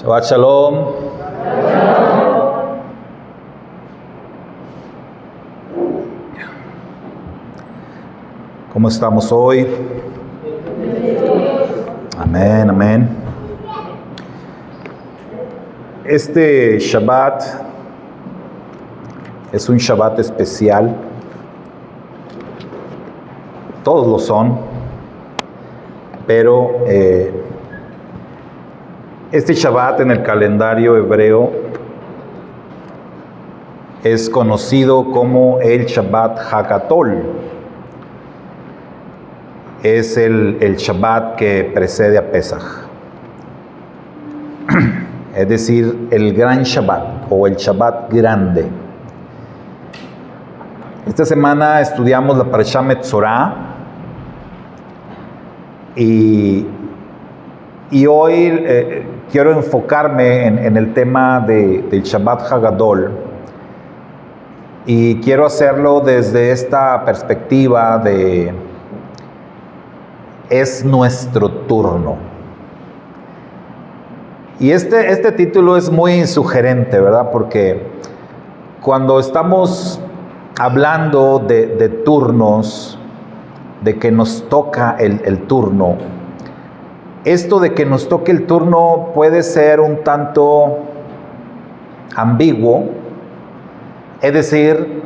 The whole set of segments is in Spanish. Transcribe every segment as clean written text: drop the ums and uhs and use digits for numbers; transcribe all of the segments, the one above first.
Shabbat Shalom. ¿Cómo estamos hoy? Amén, amén. Este Shabbat es un Shabbat especial. Todos lo son, pero este Shabbat en el calendario hebreo es conocido como el Shabbat Hagatol. Es el Shabbat que precede a Pesaj. Es decir, el gran Shabbat o el Shabbat grande. Esta semana estudiamos la Parashá Metzorah y hoy quiero enfocarme en el tema del Shabbat Hagadol, y quiero hacerlo desde esta perspectiva de es nuestro turno. Y este título es muy sugerente, ¿verdad? Porque cuando estamos hablando de turnos, de que nos toca el turno, esto de que nos toque el turno puede ser un tanto ambiguo. Es decir,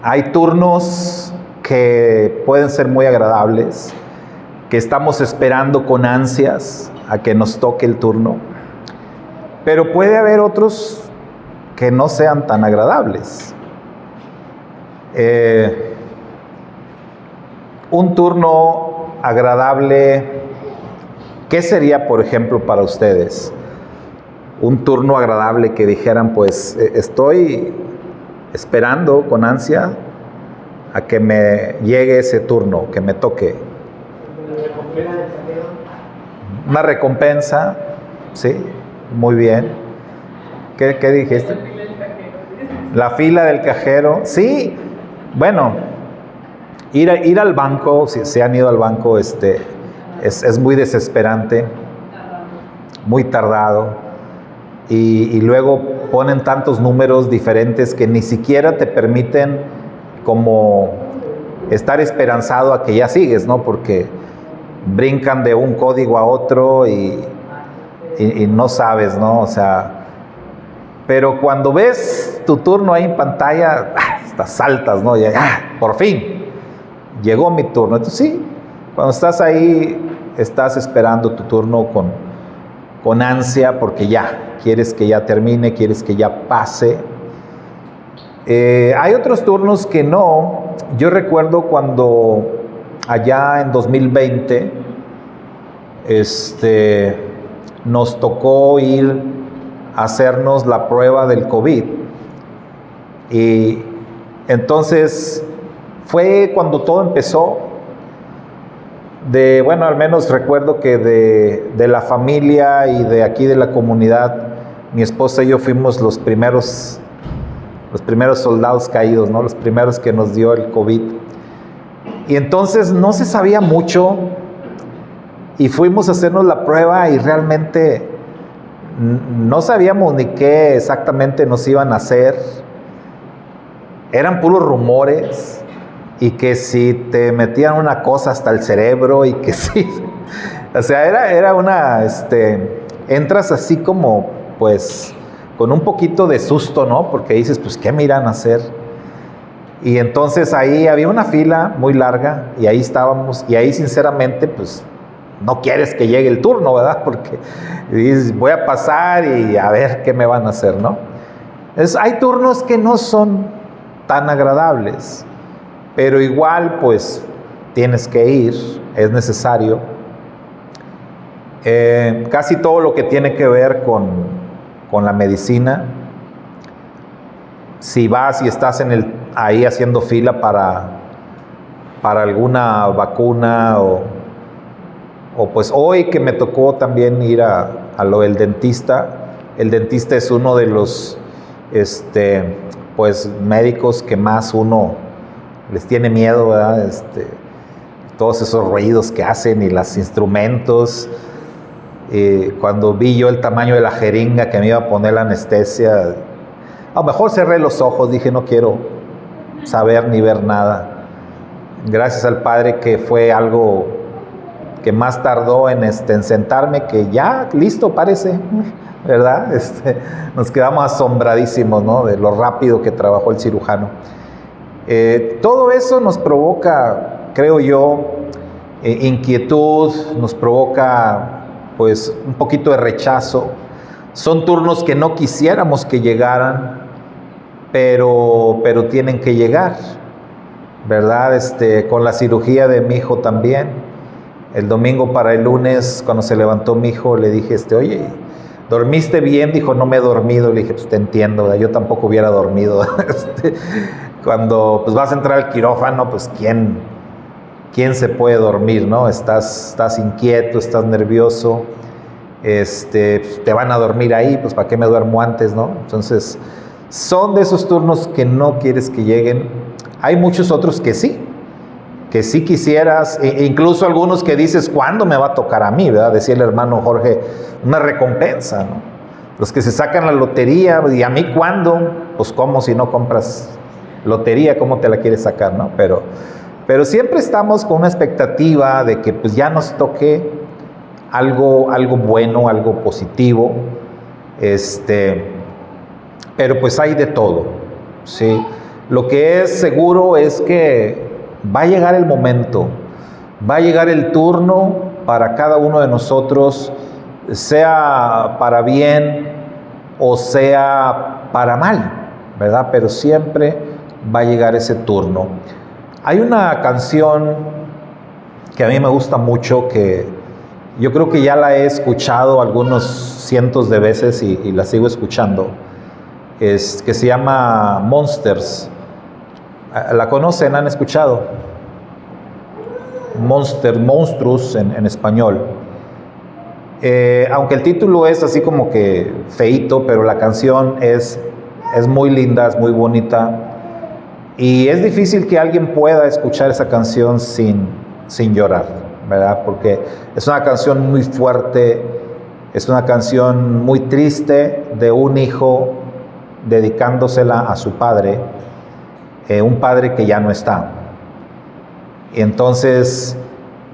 hay turnos que pueden ser muy agradables, que estamos esperando con ansias a que nos toque el turno, pero puede haber otros que no sean tan agradables. Un turno agradable, ¿qué sería, por ejemplo, para ustedes? Un turno agradable que dijeran, pues, estoy esperando con ansia a que me llegue ese turno, que me toque. Una recompensa, ¿sí? Muy bien. ¿Qué dijiste? La fila del cajero. Sí, bueno, ir al banco, si se han ido al banco, es muy desesperante, muy tardado, y luego ponen tantos números diferentes que ni siquiera te permiten como estar esperanzado a que ya sigues, ¿no? Porque brincan de un código a otro y no sabes, ¿no? O sea, pero cuando ves tu turno ahí en pantalla, hasta saltas, ¿no? Ya, por fin, llegó mi turno. Entonces sí, cuando estás ahí, estás esperando tu turno con ansia, porque ya, quieres que ya termine, quieres que ya pase. Hay otros turnos que no. Yo recuerdo cuando allá en 2020, nos tocó ir a hacernos la prueba del COVID. Y entonces fue cuando todo empezó. Bueno, al menos recuerdo que de la familia y de aquí de la comunidad, mi esposa y yo fuimos los primeros soldados caídos, ¿no? Los primeros que nos dio el COVID. Y entonces no se sabía mucho, y fuimos a hacernos la prueba y realmente no sabíamos ni qué exactamente nos iban a hacer. Eran puros rumores, y que si te metían una cosa hasta el cerebro, y que sí, o sea, era una, entras así como, pues, con un poquito de susto, ¿no? Porque dices, pues, ¿qué me irán a hacer? Y entonces ahí había una fila muy larga, y ahí estábamos, y ahí sinceramente, pues, no quieres que llegue el turno, ¿verdad? Porque dices, voy a pasar y a ver qué me van a hacer, ¿no? Entonces, hay turnos que no son tan agradables, pero igual, pues, tienes que ir, es necesario. Casi todo lo que tiene que ver con la medicina, si vas y estás ahí haciendo fila para alguna vacuna, o pues hoy que me tocó también ir a lo del dentista. El dentista es uno de los pues médicos que más uno les tiene miedo, ¿verdad? Todos esos ruidos que hacen y los instrumentos. Cuando vi yo el tamaño de la jeringa que me iba a poner la anestesia, a lo mejor cerré los ojos, dije no quiero saber ni ver nada. Gracias al Padre que fue algo que más tardó en sentarme, que ya listo parece, ¿verdad? Nos quedamos asombradísimos, ¿no? De lo rápido que trabajó el cirujano. Todo eso nos provoca, creo yo, inquietud, nos provoca pues un poquito de rechazo. Son turnos que no quisiéramos que llegaran, pero tienen que llegar, ¿verdad? Con la cirugía de mi hijo también. El domingo para el lunes, cuando se levantó mi hijo, le dije, oye, ¿dormiste bien? Dijo, no me he dormido. Le dije, pues te entiendo, ¿verdad? Yo tampoco hubiera dormido. Cuando pues vas a entrar al quirófano, pues ¿quién se puede dormir, no? Estás inquieto, estás nervioso, pues, te van a dormir ahí, pues ¿para qué me duermo antes, no? Entonces, son de esos turnos que no quieres que lleguen. Hay muchos otros que sí quisieras, incluso algunos que dices, ¿cuándo me va a tocar a mí? ¿Verdad? Decía el hermano Jorge, una recompensa, ¿no? Los que se sacan la lotería, ¿y a mí cuándo? Pues ¿cómo si no compras lotería? ¿Cómo te la quieres sacar, no? Pero siempre estamos con una expectativa de que pues ya nos toque algo bueno, algo positivo, pero pues hay de todo, ¿sí? Lo que es seguro es que va a llegar el momento, va a llegar el turno para cada uno de nosotros, sea para bien o sea para mal, ¿verdad? Pero siempre va a llegar ese turno. Hay una canción que a mí me gusta mucho, que yo creo que ya la he escuchado algunos cientos de veces y la sigo escuchando, que se llama Monsters. ¿La conocen? ¿Han escuchado? Monstruos en español. Aunque el título es así como que feíto, pero la canción es muy linda, es muy bonita. Y es difícil que alguien pueda escuchar esa canción sin llorar, ¿verdad? Porque es una canción muy fuerte, es una canción muy triste de un hijo dedicándosela a su padre, un padre que ya no está. Y entonces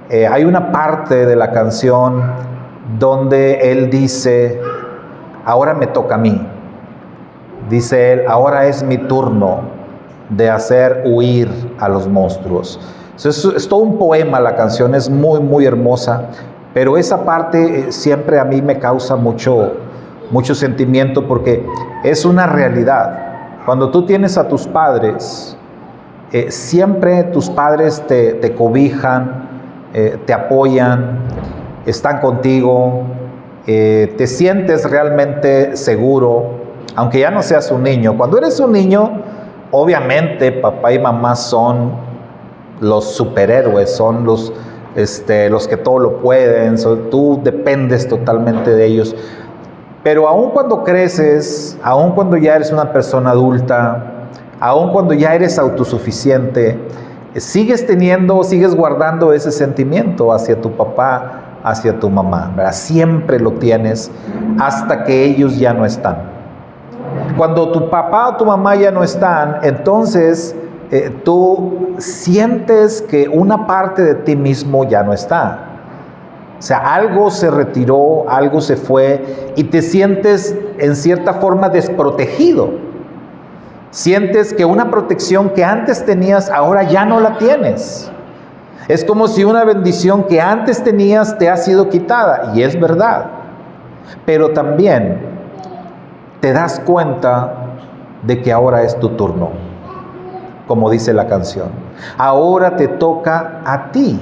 hay una parte de la canción donde él dice, ahora me toca a mí. Dice él, ahora es mi turno de hacer huir a los monstruos. Es todo un poema la canción, es muy, muy hermosa, pero esa parte siempre a mí me causa mucho sentimiento, porque es una realidad. Cuando tú tienes a tus padres, siempre tus padres te cobijan, te apoyan, están contigo, te sientes realmente seguro, aunque ya no seas un niño. Cuando eres un niño, obviamente papá y mamá son los superhéroes, son los que todo lo pueden, tú dependes totalmente de ellos. Pero aun cuando creces, aun cuando ya eres una persona adulta, aun cuando ya eres autosuficiente, sigues guardando ese sentimiento hacia tu papá, hacia tu mamá, ¿verdad? Siempre lo tienes hasta que ellos ya no están. Cuando tu papá o tu mamá ya no están, entonces tú sientes que una parte de ti mismo ya no está. O sea, algo se retiró, algo se fue y te sientes en cierta forma desprotegido. Sientes que una protección que antes tenías, ahora ya no la tienes. Es como si una bendición que antes tenías te ha sido quitada, y es verdad. Pero también te das cuenta de que ahora es tu turno, como dice la canción. Ahora te toca a ti.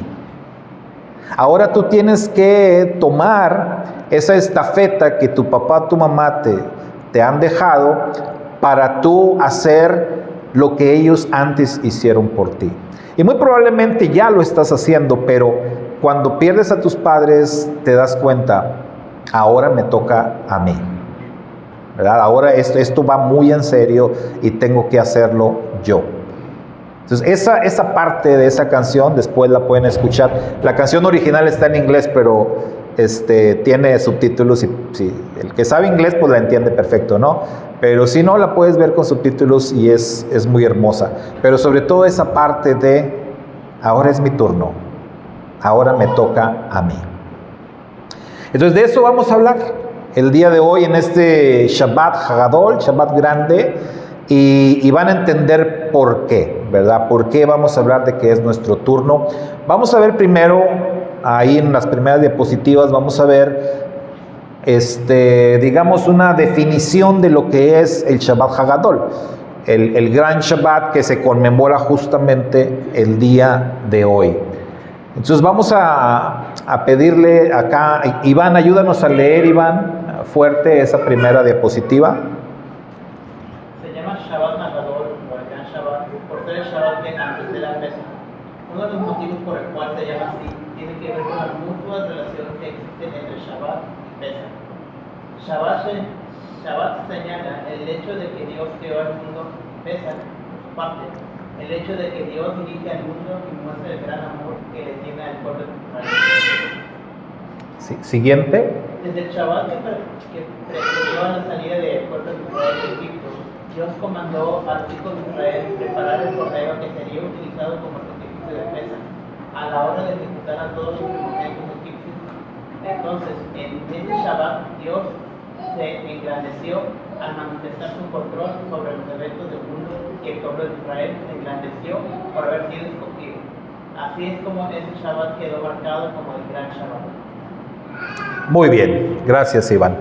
Ahora tú tienes que tomar esa estafeta que tu papá, tu mamá te han dejado, para tú hacer lo que ellos antes hicieron por ti. Y muy probablemente ya lo estás haciendo, pero cuando pierdes a tus padres te das cuenta, ahora me toca a mí, ¿verdad? Ahora esto va muy en serio y tengo que hacerlo yo. Entonces esa parte de esa canción después la pueden escuchar. La canción original está en inglés, pero tiene subtítulos y si el que sabe inglés pues la entiende perfecto, ¿no? Pero si no, la puedes ver con subtítulos y es muy hermosa. Pero sobre todo esa parte de, ahora es mi turno, ahora me toca a mí. Entonces de eso vamos a hablar el día de hoy en este Shabbat Hagadol, Shabbat grande, y van a entender por qué, ¿verdad? ¿Por qué vamos a hablar de que es nuestro turno? Vamos a ver primero, ahí en las primeras diapositivas, vamos a ver, digamos, una definición de lo que es el Shabbat Hagadol, el gran Shabbat que se conmemora justamente el día de hoy. Entonces vamos a pedirle acá, Iván, ayúdanos a leer, Iván, fuerte esa primera diapositiva. Se llama Shabbat Hagadol, o el Gran Shabbat, por ser el Shabbat que antes de la Pesach. Uno de los motivos por el cual se llama así tiene que ver con las mutuas relaciones que existen entre Shabbat y Pesach. Shabbat señala el hecho de que Dios creó al mundo, Pesach, por su parte, el hecho de que Dios dirige al mundo y muestra el gran amor que le tiene al pueblo de Israel. Sí, siguiente. Desde el Shabbat que precedió a la salida del pueblo de Israel de Egipto, Dios comandó a los hijos de Israel preparar el cordero que sería utilizado como sacrificio de Pesach a la hora de ejecutar a todos los primogénitos egipcios. Entonces, en este Shabbat, Dios se engrandeció al manifestar su control sobre los eventos del mundo y el pueblo de Israel se engrandeció por haber sido escogido. Así es como ese Shabbat quedó marcado como el Gran Shabbat. Muy bien, gracias Iván.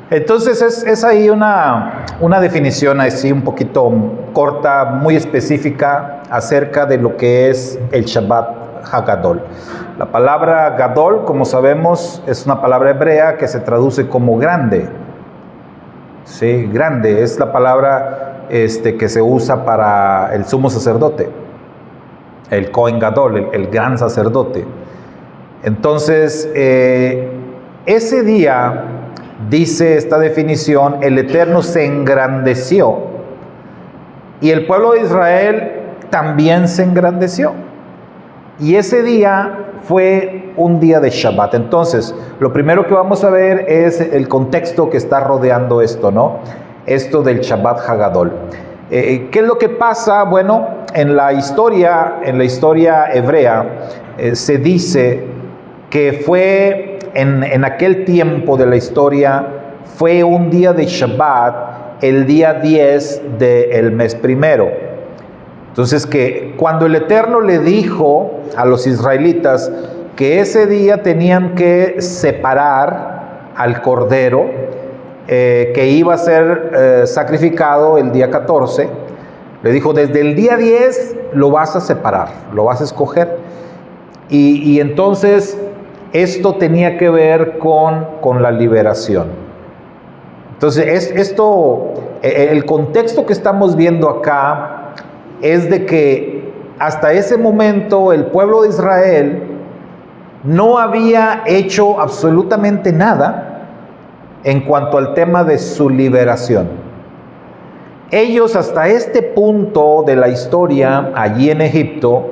Entonces es ahí una definición así un poquito corta, muy específica acerca de lo que es el Shabbat Hagadol. La palabra Gadol, como sabemos, es una palabra hebrea que se traduce como grande. Sí, grande, es la palabra que se usa para el sumo sacerdote, el Kohen Gadol, el gran sacerdote. Entonces, ese día, dice esta definición, el Eterno se engrandeció y el pueblo de Israel también se engrandeció. Y ese día fue un día de Shabbat. Entonces, lo primero que vamos a ver es el contexto que está rodeando esto, ¿no? Esto del Shabbat Hagadol. ¿Qué es lo que pasa? Bueno, en la historia hebrea, se dice que fue en aquel tiempo de la historia, fue un día de Shabbat, el día 10 del mes primero. Entonces, que cuando el Eterno le dijo a los israelitas que ese día tenían que separar al cordero que iba a ser sacrificado el día 14, le dijo, desde el día 10 lo vas a separar, lo vas a escoger. Y entonces esto tenía que ver con la liberación. Entonces, el contexto que estamos viendo acá es de que hasta ese momento el pueblo de Israel no había hecho absolutamente nada en cuanto al tema de su liberación. Ellos hasta este punto de la historia, allí en Egipto,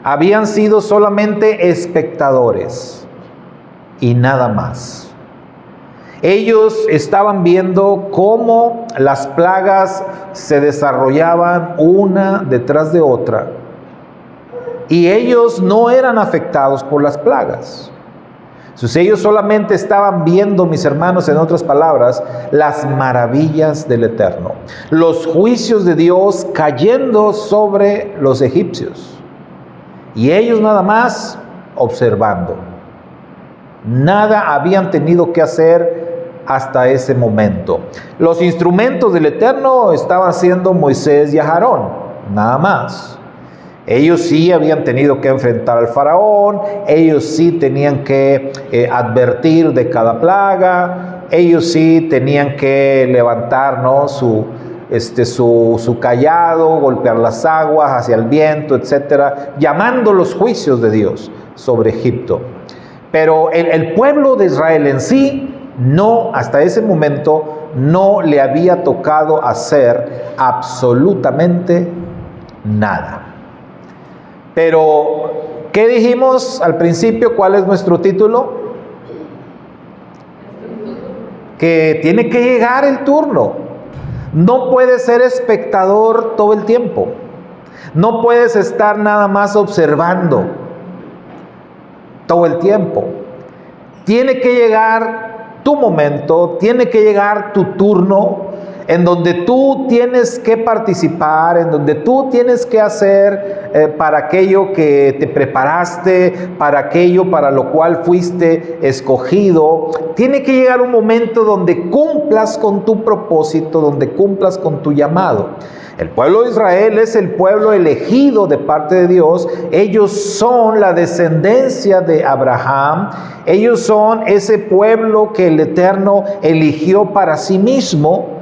habían sido solamente espectadores y nada más. Ellos estaban viendo cómo las plagas se desarrollaban una detrás de otra y ellos no eran afectados por las plagas. Entonces ellos solamente estaban viendo, mis hermanos, en otras palabras, las maravillas del Eterno, los juicios de Dios cayendo sobre los egipcios y ellos nada más observando. Nada habían tenido que hacer hasta ese momento. Los instrumentos del Eterno estaban siendo Moisés y Aarón, nada más. Ellos sí habían tenido que enfrentar al faraón, ellos sí tenían que advertir de cada plaga, ellos sí tenían que levantar, ¿no?, su cayado, golpear las aguas hacia el viento, etcétera, llamando los juicios de Dios sobre Egipto. Pero el pueblo de Israel en sí, no, hasta ese momento, no le había tocado hacer absolutamente nada. Pero, ¿qué dijimos al principio? ¿Cuál es nuestro título? que tiene que llegar el turno. No puedes ser espectador todo el tiempo. No puedes estar nada más observando todo el tiempo. Tiene que llegar tu momento, tiene que llegar tu turno, en donde tú tienes que participar, en donde tú tienes que hacer para aquello que te preparaste, para aquello para lo cual fuiste escogido. Tiene que llegar un momento donde cumplas con tu propósito, donde cumplas con tu llamado. El pueblo de Israel es el pueblo elegido de parte de Dios. Ellos son la descendencia de Abraham. Ellos son ese pueblo que el Eterno eligió para sí mismo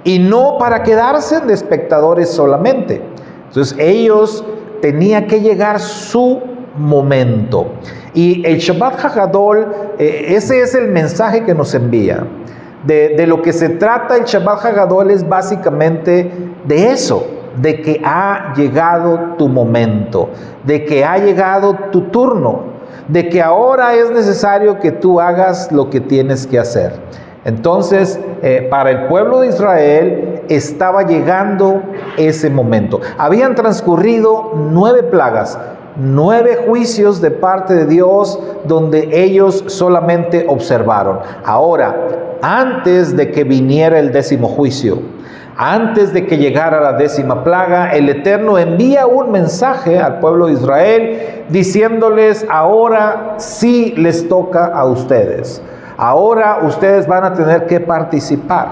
y no para quedarse de espectadores solamente. Entonces ellos tenía que llegar su momento. Y el Shabbat Hagadol, ese es el mensaje que nos envía. De lo que se trata el Shabbat Hagadol es básicamente de eso, de que ha llegado tu momento, de que ha llegado tu turno, de que ahora es necesario que tú hagas lo que tienes que hacer. Entonces, para el pueblo de Israel estaba llegando ese momento. Habían transcurrido 9 plagas, 9 juicios de parte de Dios donde ellos solamente observaron. Ahora, antes de que viniera el 10º juicio, antes de que llegara la 10ª plaga, el Eterno envía un mensaje al pueblo de Israel diciéndoles: ahora sí les toca a ustedes. Ahora ustedes van a tener que participar.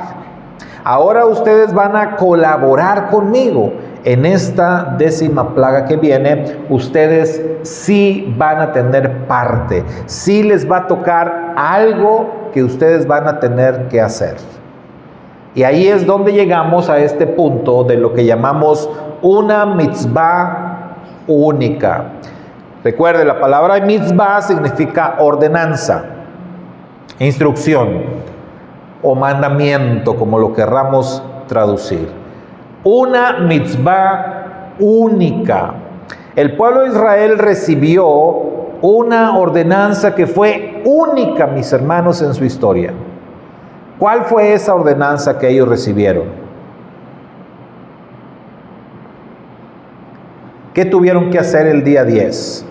Ahora ustedes van a colaborar conmigo. En esta 10ª plaga que viene, ustedes sí van a tener parte. Sí les va a tocar algo que ustedes van a tener que hacer. Y ahí es donde llegamos a este punto de lo que llamamos una mitzvah única. Recuerde, la palabra mitzvah significa ordenanza, instrucción o mandamiento, como lo querramos traducir. Una mitzvah única. El pueblo de Israel recibió una ordenanza que fue única, mis hermanos, en su historia. ¿Cuál fue esa ordenanza que ellos recibieron? ¿Qué tuvieron que hacer el día 10?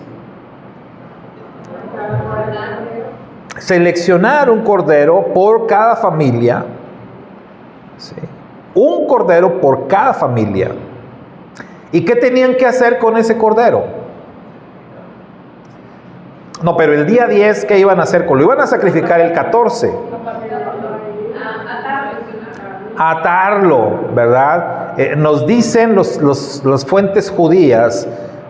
Seleccionar un cordero por cada familia. ¿Sí? Un cordero por cada familia. ¿Y qué tenían que hacer con ese cordero? No, pero el día 10, ¿qué iban a hacer? Lo iban a sacrificar el 14. Atarlo, ¿verdad? Nos dicen las fuentes judías,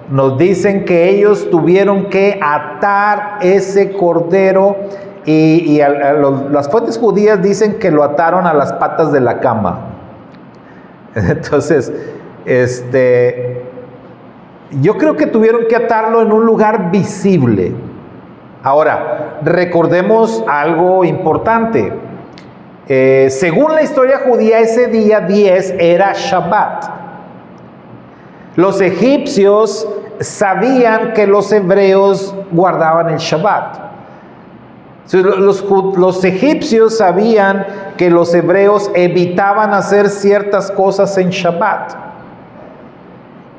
nos dicen que ellos tuvieron que atar ese cordero y las fuentes judías dicen que lo ataron a las patas de la cama. Entonces, yo creo que tuvieron que atarlo en un lugar visible. Ahora, recordemos algo importante. Según la historia judía, ese día 10 era Shabbat. Los egipcios sabían que los hebreos guardaban el Shabbat. Los egipcios sabían que los hebreos evitaban hacer ciertas cosas en Shabbat.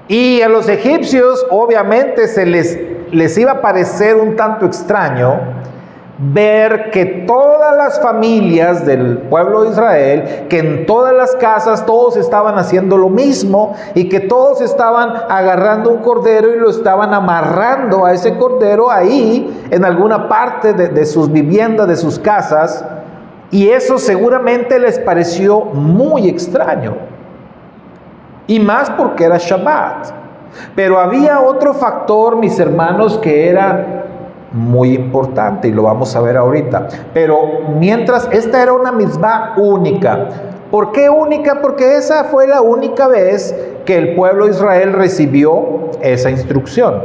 Y a los egipcios obviamente les iba a parecer un tanto extraño ver que todas las familias del pueblo de Israel, que en todas las casas todos estaban haciendo lo mismo y que todos estaban agarrando un cordero y lo estaban amarrando a ese cordero ahí en alguna parte de sus viviendas, de sus casas, y eso seguramente les pareció muy extraño, y más porque era Shabbat. Pero había otro factor, mis hermanos, que era muy importante y lo vamos a ver ahorita. Pero mientras, esta era una mitzvah única. ¿Por qué única? Porque esa fue la única vez que el pueblo de Israel recibió esa instrucción.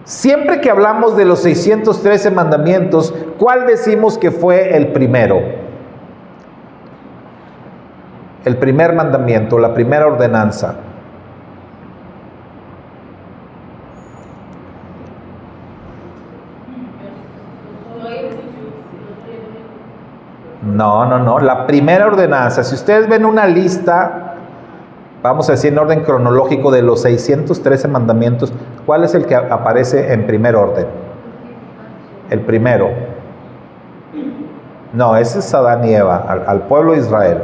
Siempre que hablamos de los 613 mandamientos, ¿cuál decimos que fue el primero? El primer mandamiento, la primera ordenanza. No. La primera ordenanza, si ustedes ven una lista, vamos a decir en orden cronológico de los 613 mandamientos, ¿cuál es el que aparece en primer orden? El primero. No, ese es Adán y Eva, al pueblo de Israel.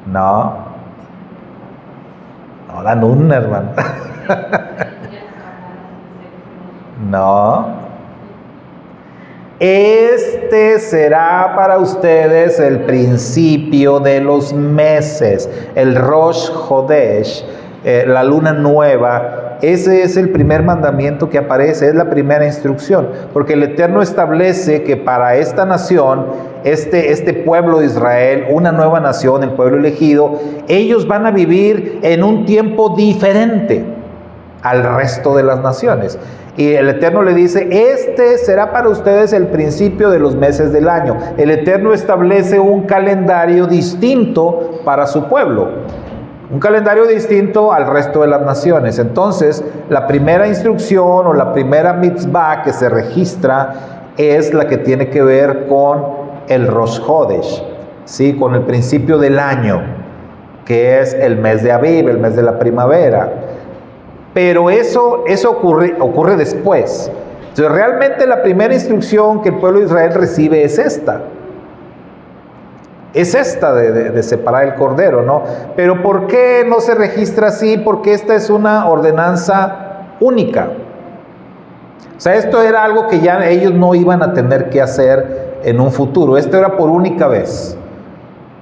No, dan una, hermano. No. Este será para ustedes el principio de los meses, el Rosh Hodesh, la luna nueva. Ese es el primer mandamiento que aparece, es la primera instrucción, porque el Eterno establece que para esta nación, este pueblo de Israel, una nueva nación, el pueblo elegido, ellos van a vivir en un tiempo diferente al resto de las naciones. Y el Eterno le dice, este será para ustedes el principio de los meses del año. El Eterno establece un calendario distinto para su pueblo. Un calendario distinto al resto de las naciones. Entonces, la primera instrucción o la primera mitzvah que se registra es la que tiene que ver con el Rosh Hodesh, ¿sí? Con el principio del año, que es el mes de Aviv, el mes de la primavera. Pero eso ocurre después. Entonces, realmente la primera instrucción que el pueblo de Israel recibe es esta. Es esta de separar el cordero, ¿no? Pero ¿por qué no se registra así? Porque esta es una ordenanza única. O sea, esto era algo que ya ellos no iban a tener que hacer en un futuro. Esto era por única vez.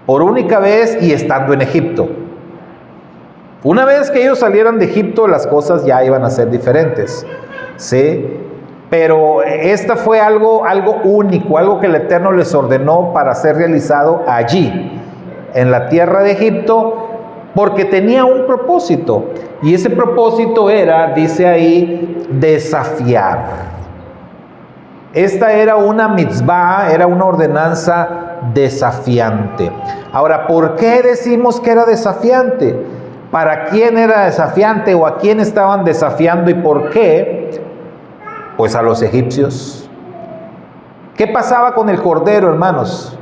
Por única vez y estando en Egipto. Una vez que ellos salieran de Egipto, las cosas ya iban a ser diferentes, ¿sí? Pero esta fue algo único, algo que el Eterno les ordenó para ser realizado allí, en la tierra de Egipto, porque tenía un propósito. Y ese propósito era, dice ahí, desafiar. Esta era una mitzvah, era una ordenanza desafiante. Ahora, ¿por qué decimos que era desafiante? ¿Para quién era desafiante o a quién estaban desafiando y por qué? Pues a los egipcios. ¿Qué pasaba con el cordero, hermanos?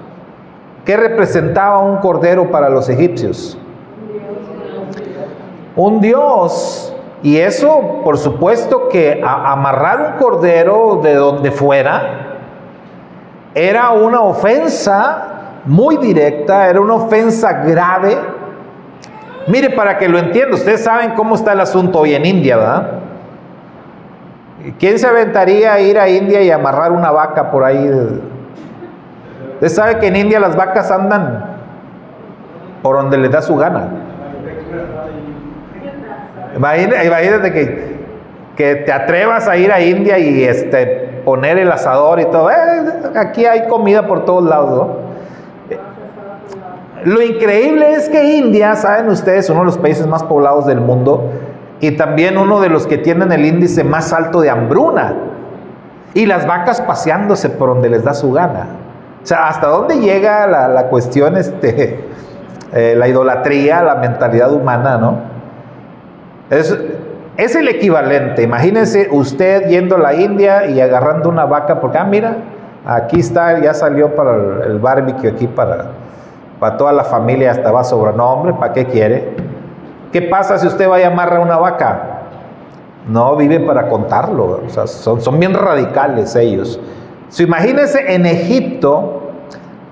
¿Qué representaba un cordero para los egipcios? Un dios. Y eso, por supuesto que amarrar un cordero de donde fuera era una ofensa muy directa, era una ofensa grave. Mire, para que lo entienda, ustedes saben cómo está el asunto hoy en India, ¿verdad? ¿Quién se aventaría a ir a India y amarrar una vaca por ahí? Usted sabe que en India las vacas andan por donde les da su gana. Imagínate que te atrevas a ir a India y poner el asador y todo. Aquí hay comida por todos lados, ¿no? Lo increíble es que India, saben ustedes, uno de los países más poblados del mundo y también uno de los que tienen el índice más alto de hambruna. Y las vacas paseándose por donde les da su gana. O sea, ¿hasta dónde llega la cuestión, la idolatría, la mentalidad humana, no? Es el equivalente. Imagínense usted yendo a la India y agarrando una vaca porque, mira, aquí está, ya salió para el barbecue aquí para toda la familia, hasta va a sobrar. No, hombre, ¿para qué quiere? ¿Qué pasa si usted va y amarra una vaca? No, vive para contarlo. O sea, son bien radicales ellos. Imagínense en Egipto,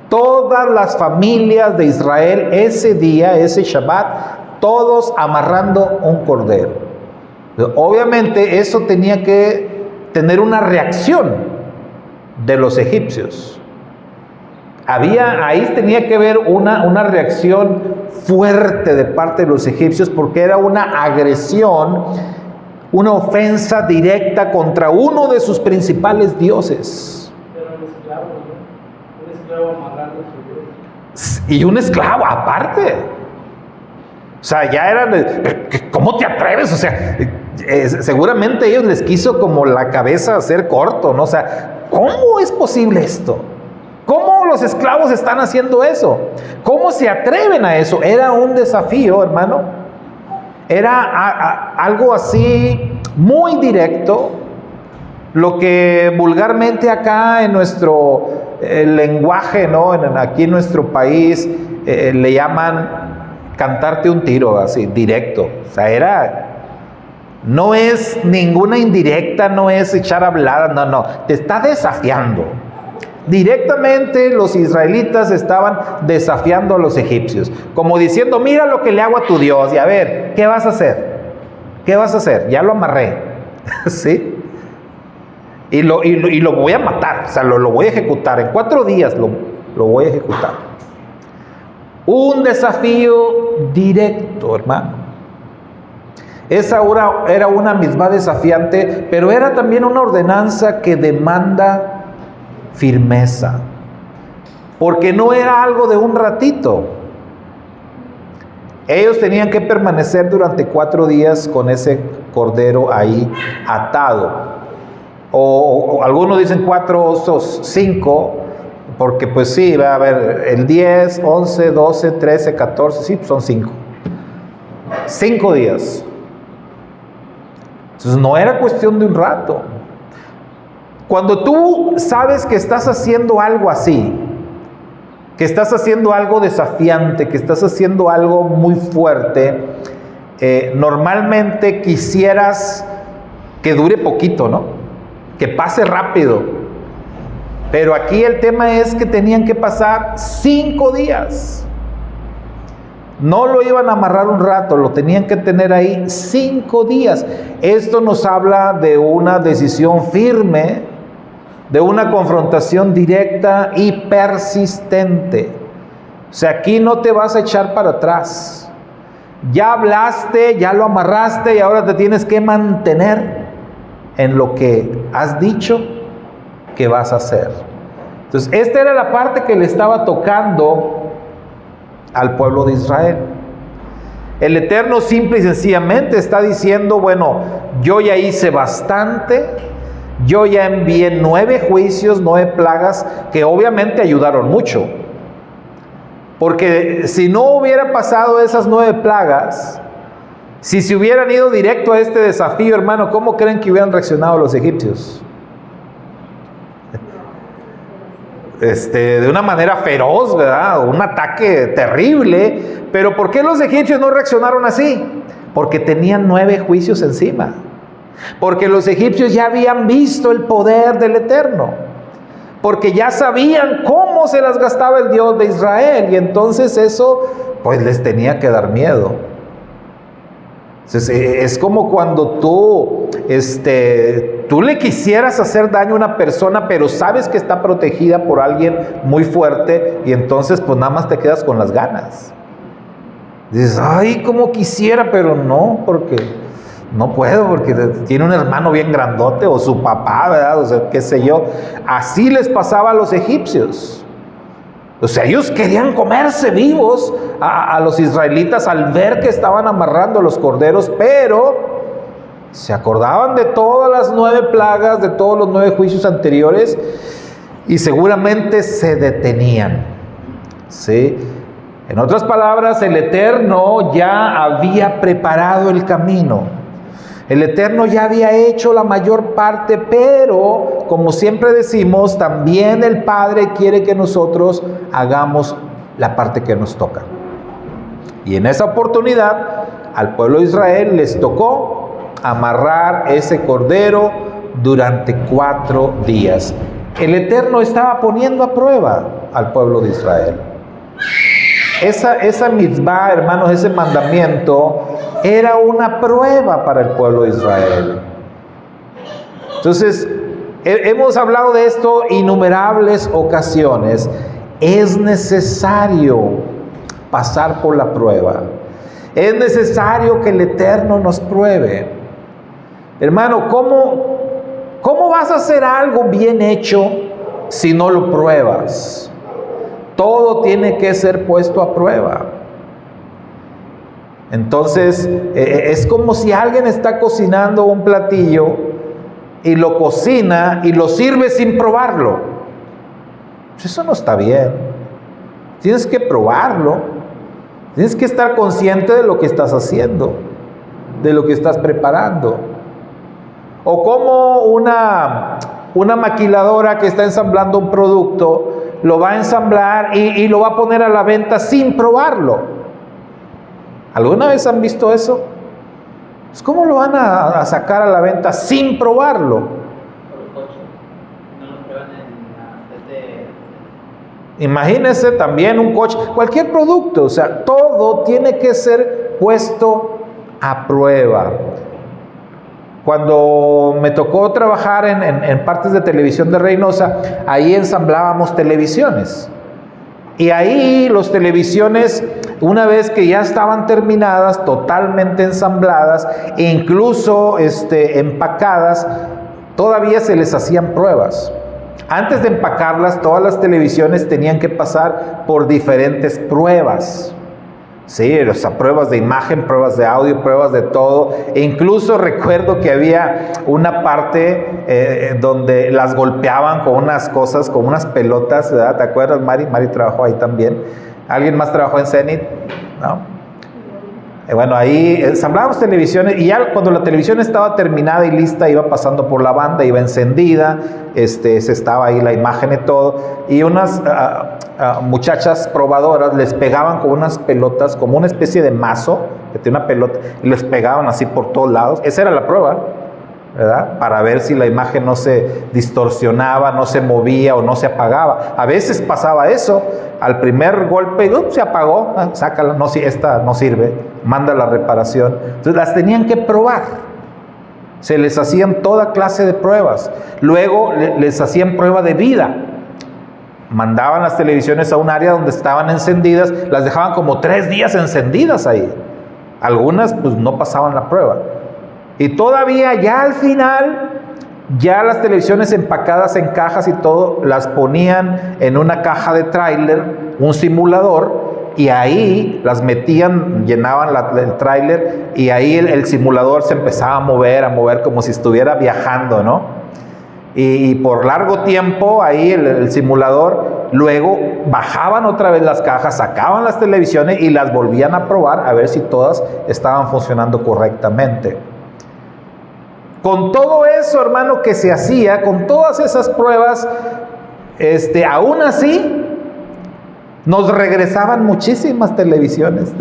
todas las familias de Israel, ese día, ese Shabbat, todos amarrando un cordero. Obviamente eso tenía que tener una reacción de los egipcios. Ahí tenía que haber una reacción fuerte de parte de los egipcios porque era una agresión, una ofensa directa contra uno de sus principales dioses. Pero el esclavo, ¿no? Un esclavo amarrando su Dios. Y un esclavo, aparte. O sea, ya eran, ¿cómo te atreves? O sea, seguramente ellos les quiso como la cabeza hacer corto, ¿no? O sea, ¿cómo es posible esto? ¿Cómo los esclavos están haciendo eso? ¿Cómo se atreven a eso? Era un desafío, hermano. Era algo así muy directo. lo que vulgarmente acá en nuestro lenguaje, ¿no? Aquí en nuestro país le llaman cantarte un tiro, así, directo. O sea, no es ninguna indirecta, no es echar hablada, no, te está desafiando. Directamente los israelitas estaban desafiando a los egipcios, como diciendo, mira lo que le hago a tu Dios, y a ver, ¿qué vas a hacer? ¿Qué vas a hacer? Ya lo amarré, ¿sí? Y lo voy a matar, o sea, lo voy a ejecutar, en 4 días lo voy a ejecutar. Un desafío directo, hermano. Esa era una misma desafiante, pero era también una ordenanza que demanda firmeza, porque no era algo de un ratito. Ellos tenían que permanecer durante 4 días con ese cordero ahí atado, o algunos dicen 4 osos, 5, porque pues sí, va a haber el 10, 11, 12, 13, 14, sí, son 5 días. Entonces no era cuestión de un rato. Cuando tú sabes que estás haciendo algo así, que estás haciendo algo desafiante, que estás haciendo algo muy fuerte, normalmente quisieras que dure poquito, ¿no? Que pase rápido. Pero aquí el tema es que tenían que pasar 5 días. No lo iban a amarrar un rato, lo tenían que tener ahí 5 días. Esto nos habla de una decisión firme, de una confrontación directa y persistente. O sea, aquí no te vas a echar para atrás. Ya hablaste, ya lo amarraste y ahora te tienes que mantener en lo que has dicho que vas a hacer. Entonces, esta era la parte que le estaba tocando al pueblo de Israel. El Eterno simple y sencillamente está diciendo, bueno, yo ya hice bastante, yo ya envié 9 juicios, 9 plagas, que obviamente ayudaron mucho. Porque si no hubiera pasado esas 9 plagas, si se hubieran ido directo a este desafío, hermano, ¿cómo creen que hubieran reaccionado los egipcios? De una manera feroz, ¿verdad? Un ataque terrible. Pero ¿por qué los egipcios no reaccionaron así? Porque tenían 9 juicios encima. Porque los egipcios ya habían visto el poder del Eterno. Porque ya sabían cómo se las gastaba el Dios de Israel. Y entonces eso, pues les tenía que dar miedo. Entonces, es como cuando tú le quisieras hacer daño a una persona, pero sabes que está protegida por alguien muy fuerte, y entonces pues nada más te quedas con las ganas. Dices, ay, como quisiera, pero no, porque no puedo, porque tiene un hermano bien grandote, o su papá, ¿verdad? O sea, qué sé yo. Así les pasaba a los egipcios. O sea, ellos querían comerse vivos a los israelitas al ver que estaban amarrando los corderos, pero se acordaban de todas las 9 plagas, de todos los 9 juicios anteriores, y seguramente se detenían, ¿sí? En otras palabras, el Eterno ya había preparado el camino. El Eterno ya había hecho la mayor parte, pero, como siempre decimos, también el Padre quiere que nosotros hagamos la parte que nos toca. Y en esa oportunidad, al pueblo de Israel les tocó amarrar ese cordero durante 4 días. El Eterno estaba poniendo a prueba al pueblo de Israel. Esa mitzvah, hermanos, ese mandamiento era una prueba para el pueblo de Israel. Entonces, hemos hablado de esto innumerables ocasiones. Es necesario pasar por la prueba. Es necesario que el Eterno nos pruebe. Hermano, ¿cómo vas a hacer algo bien hecho si no lo pruebas? Todo tiene que ser puesto a prueba. Entonces, es como si alguien está cocinando un platillo y lo cocina y lo sirve sin probarlo. Eso no está bien. Tienes que probarlo. Tienes que estar consciente de lo que estás haciendo, de lo que estás preparando. O como una maquiladora que está ensamblando un producto, lo va a ensamblar y lo va a poner a la venta sin probarlo. ¿Alguna vez han visto eso? Pues ¿cómo lo van a sacar a la venta sin probarlo? Por los coches. No los prueban Imagínense también un coche, cualquier producto, o sea, todo tiene que ser puesto a prueba. Cuando me tocó trabajar en partes de televisión de Reynosa, ahí ensamblábamos televisiones. Y ahí las televisiones, una vez que ya estaban terminadas, totalmente ensambladas, e incluso empacadas, todavía se les hacían pruebas. Antes de empacarlas, todas las televisiones tenían que pasar por diferentes pruebas. Sí, o sea, pruebas de imagen, pruebas de audio, pruebas de todo. E incluso recuerdo que había una parte donde las golpeaban con unas cosas, con unas pelotas, ¿verdad? ¿Te acuerdas, Mari? Mari trabajó ahí también. ¿Alguien más trabajó en Zenith? ¿No? Bueno, ahí ensamblábamos televisiones y ya cuando la televisión estaba terminada y lista, iba pasando por la banda, iba encendida, se estaba ahí la imagen y todo, y unas muchachas probadoras les pegaban con unas pelotas, como una especie de mazo, que tiene una pelota, y les pegaban así por todos lados. Esa era la prueba, ¿verdad? Para ver si la imagen no se distorsionaba, no se movía o no se apagaba. A veces pasaba eso, al primer golpe se apagó, sácala, no, si esta no sirve, manda la reparación. Entonces las tenían que probar, se les hacían toda clase de pruebas. Luego les hacían prueba de vida, mandaban las televisiones a un área donde estaban encendidas, las dejaban como 3 días encendidas ahí. Algunas pues no pasaban la prueba. Y todavía ya al final, ya las televisiones empacadas en cajas y todo, las ponían en una caja de tráiler, un simulador, y ahí las metían, llenaban el tráiler, y ahí el simulador se empezaba a mover como si estuviera viajando, ¿no? Y por largo tiempo ahí el simulador, luego bajaban otra vez las cajas, sacaban las televisiones y las volvían a probar a ver si todas estaban funcionando correctamente. Con todo eso, hermano, que se hacía, con todas esas pruebas, aún así, nos regresaban muchísimas televisiones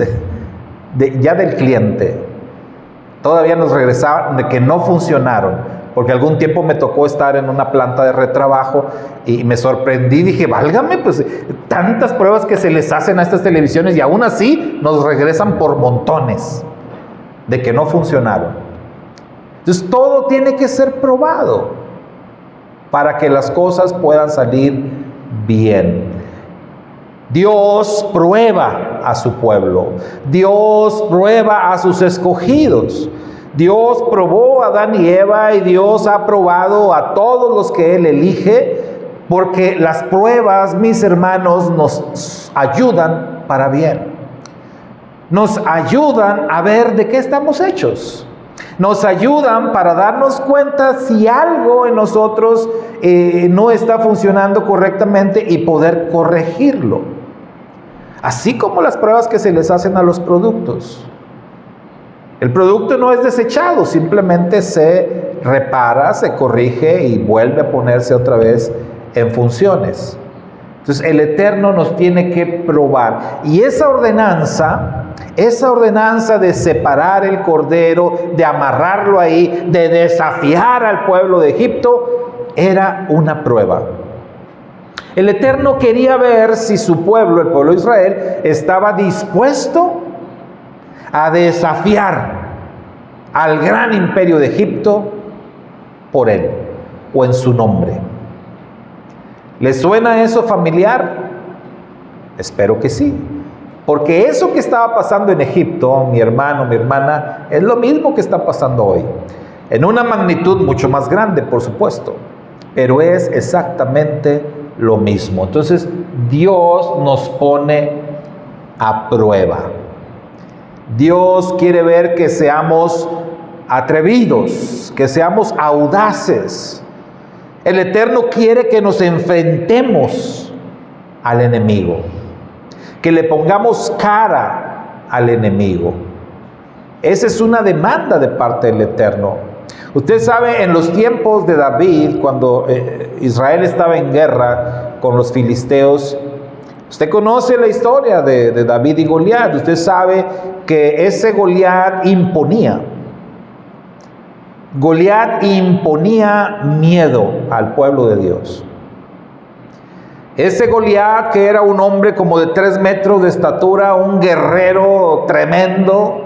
ya del cliente. Todavía nos regresaban de que no funcionaron, porque algún tiempo me tocó estar en una planta de retrabajo y me sorprendí, dije, válgame, pues tantas pruebas que se les hacen a estas televisiones y aún así nos regresan por montones de que no funcionaron. Entonces todo tiene que ser probado para que las cosas puedan salir bien. Dios prueba a su pueblo. Dios prueba a sus escogidos. Dios probó a Adán y Eva y Dios ha probado a todos los que Él elige, porque las pruebas, mis hermanos, nos ayudan para bien. Nos ayudan a ver de qué estamos hechos. Nos ayudan para darnos cuenta si algo en nosotros no está funcionando correctamente y poder corregirlo. Así como las pruebas que se les hacen a los productos. El producto no es desechado, simplemente se repara, se corrige y vuelve a ponerse otra vez en funciones. Entonces el Eterno nos tiene que probar. Y esa ordenanza de separar el cordero, de amarrarlo ahí, de desafiar al pueblo de Egipto, era una prueba. El Eterno quería ver si su pueblo, el pueblo de Israel, estaba dispuesto a desafiar al gran imperio de Egipto por él o en su nombre. ¿Les suena eso familiar? Espero que sí. Porque eso que estaba pasando en Egipto, mi hermano, mi hermana, es lo mismo que está pasando hoy. En una magnitud mucho más grande, por supuesto. Pero es exactamente lo mismo. Entonces, Dios nos pone a prueba. Dios quiere ver que seamos atrevidos, que seamos audaces. El Eterno quiere que nos enfrentemos al enemigo, que le pongamos cara al enemigo. Esa es una demanda de parte del Eterno. Usted sabe, en los tiempos de David, cuando Israel estaba en guerra con los filisteos, usted conoce la historia de David y Goliat. Usted sabe que ese Goliat imponía. Goliat imponía miedo al pueblo de Dios. Ese Goliat, que era un hombre como de 3 metros de estatura, un guerrero tremendo,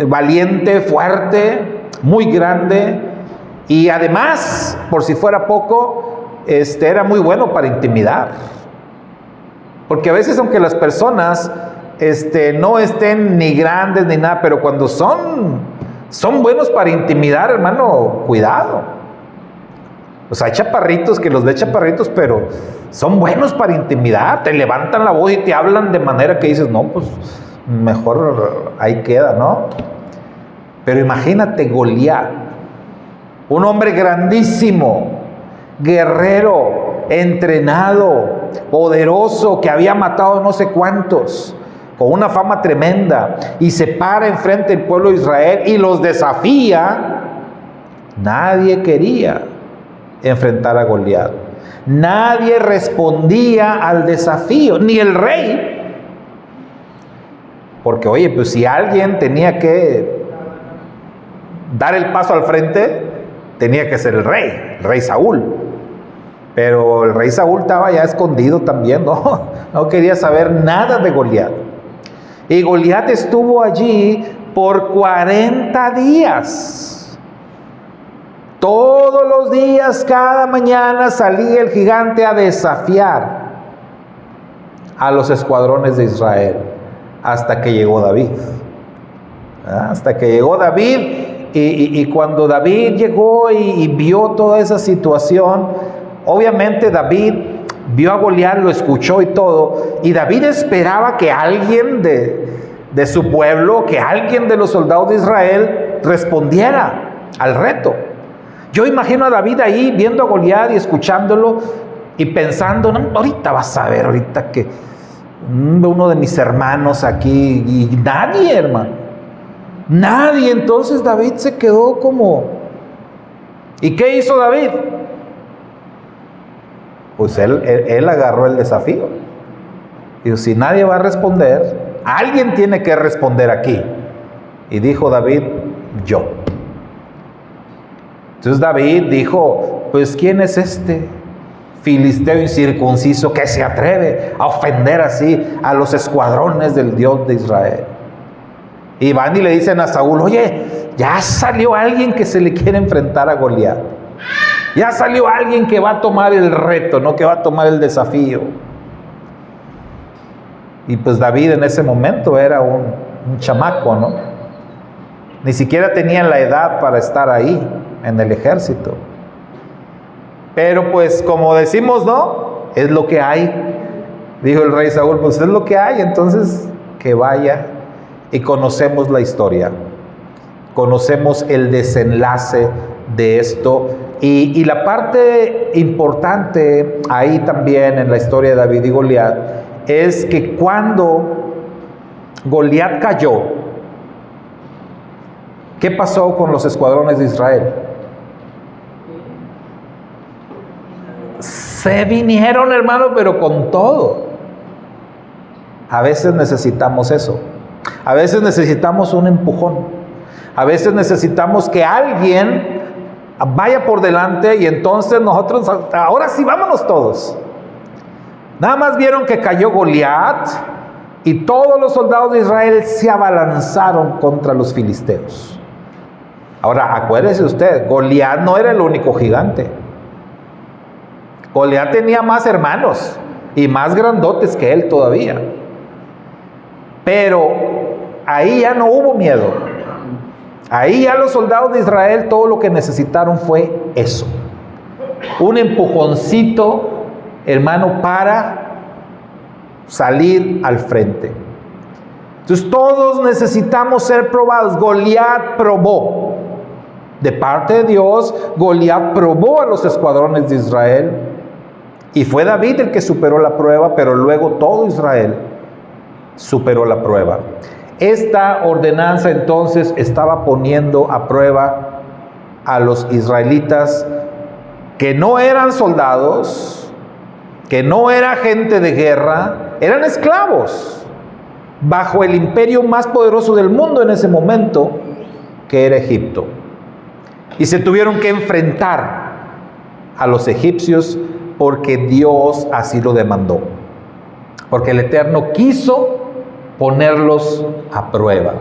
valiente, fuerte, muy grande, y además, por si fuera poco, era muy bueno para intimidar. Porque a veces, aunque las personas no estén ni grandes ni nada, pero cuando son buenos para intimidar, hermano, cuidado. O sea, hay chaparritos que los ve chaparritos, pero son buenos para intimidar. Te levantan la voz y te hablan de manera que dices, no, pues mejor ahí queda, ¿no? Pero imagínate Goliat, un hombre grandísimo, guerrero, entrenado, poderoso, que había matado no sé cuántos, con una fama tremenda, y se para enfrente del pueblo de Israel y los desafía. Nadie quería enfrentar a Goliat. Nadie respondía al desafío, ni el rey. Porque oye, pues si alguien tenía que dar el paso al frente, tenía que ser el rey Saúl. Pero el rey Saúl estaba ya escondido también, no quería saber nada de Goliat. Y Goliat estuvo allí por 40 días. Todos los días, cada mañana salía el gigante a desafiar a los escuadrones de Israel, hasta que llegó David. Hasta que llegó David, y cuando David llegó y vio toda esa situación, obviamente David vio a Goliat, lo escuchó y todo, y David esperaba que alguien de su pueblo, que alguien de los soldados de Israel respondiera al reto. Yo imagino a David ahí viendo a Goliat y escuchándolo y pensando, no, ahorita vas a ver, ahorita que uno de mis hermanos aquí, y nadie, hermano, nadie. Entonces David se quedó como, ¿y qué hizo David? Pues él agarró el desafío. Dijo, si nadie va a responder, alguien tiene que responder aquí. Y dijo David, yo. Entonces David dijo, pues ¿quién es este filisteo incircunciso que se atreve a ofender así a los escuadrones del Dios de Israel? Y van y le dicen a Saúl, oye, ya salió alguien que se le quiere enfrentar a Goliat. Ya salió alguien que va a tomar el reto, no que va a tomar el desafío. Y pues David en ese momento era un chamaco, ¿no? Ni siquiera tenía la edad para estar ahí en el ejército. Pero pues como decimos, ¿no? Es lo que hay. Dijo el rey Saúl, pues es lo que hay, entonces que vaya. Y conocemos la historia. Conocemos el desenlace de esto. Y la parte importante ahí también en la historia de David y Goliat es que cuando Goliat cayó, ¿qué pasó con los escuadrones de Israel? Se vinieron, hermano, pero con todo. A veces necesitamos eso. A veces necesitamos un empujón. A veces necesitamos que alguien vaya por delante y entonces nosotros, ahora sí, vámonos todos. Nada más vieron que cayó Goliat y todos los soldados de Israel se abalanzaron contra los filisteos. Ahora, acuérdese usted, Goliat no era el único gigante. Goliat tenía más hermanos y más grandotes que él todavía. Pero ahí ya no hubo miedo. Ahí ya los soldados de Israel todo lo que necesitaron fue eso. Un empujoncito, hermano, para salir al frente. Entonces todos necesitamos ser probados. Goliat probó. De parte de Dios, Goliat probó a los escuadrones de Israel. Y fue David el que superó la prueba, pero luego todo Israel superó la prueba. Esta ordenanza entonces estaba poniendo a prueba a los israelitas, que no eran soldados, que no era gente de guerra, eran esclavos, bajo el imperio más poderoso del mundo en ese momento, que era Egipto. Y se tuvieron que enfrentar a los egipcios porque Dios así lo demandó. Porque el Eterno quiso ponerlos a prueba.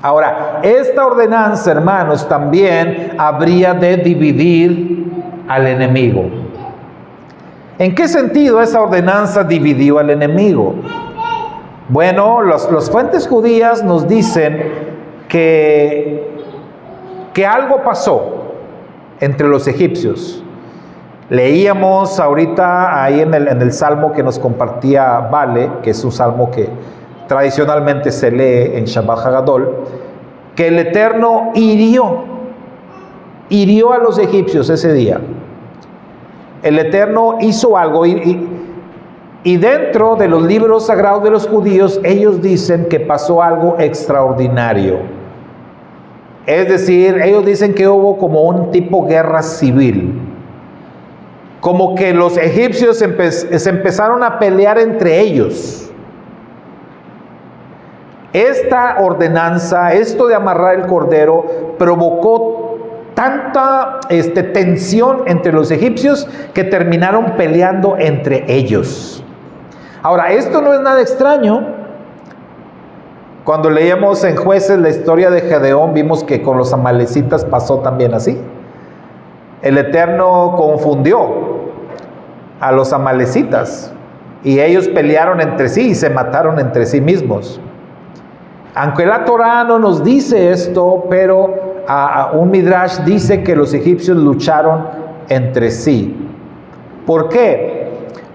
Ahora, esta ordenanza, hermanos, también habría de dividir al enemigo. ¿En qué sentido esa ordenanza dividió al enemigo? Bueno, las fuentes judías nos dicen que algo pasó entre los egipcios. Leíamos ahorita ahí en el salmo que nos compartía Vale, que es un salmo que tradicionalmente se lee en Shabbat Hagadol, que el Eterno hirió a los egipcios ese día. El Eterno hizo algo y dentro de los libros sagrados de los judíos, ellos dicen que pasó algo extraordinario. Es decir, ellos dicen que hubo como un tipo guerra civil. Como que los egipcios se empezaron a pelear entre ellos. Esta ordenanza, esto de amarrar el cordero, provocó tanta tensión entre los egipcios que terminaron peleando entre ellos. Ahora, esto no es nada extraño. Cuando leíamos en Jueces la historia de Gedeón, vimos que con los amalecitas pasó también así. El Eterno confundió a los amalecitas y ellos pelearon entre sí y se mataron entre sí mismos. Aunque la Torá no nos dice esto, pero un Midrash dice que los egipcios lucharon entre sí. ¿Por qué?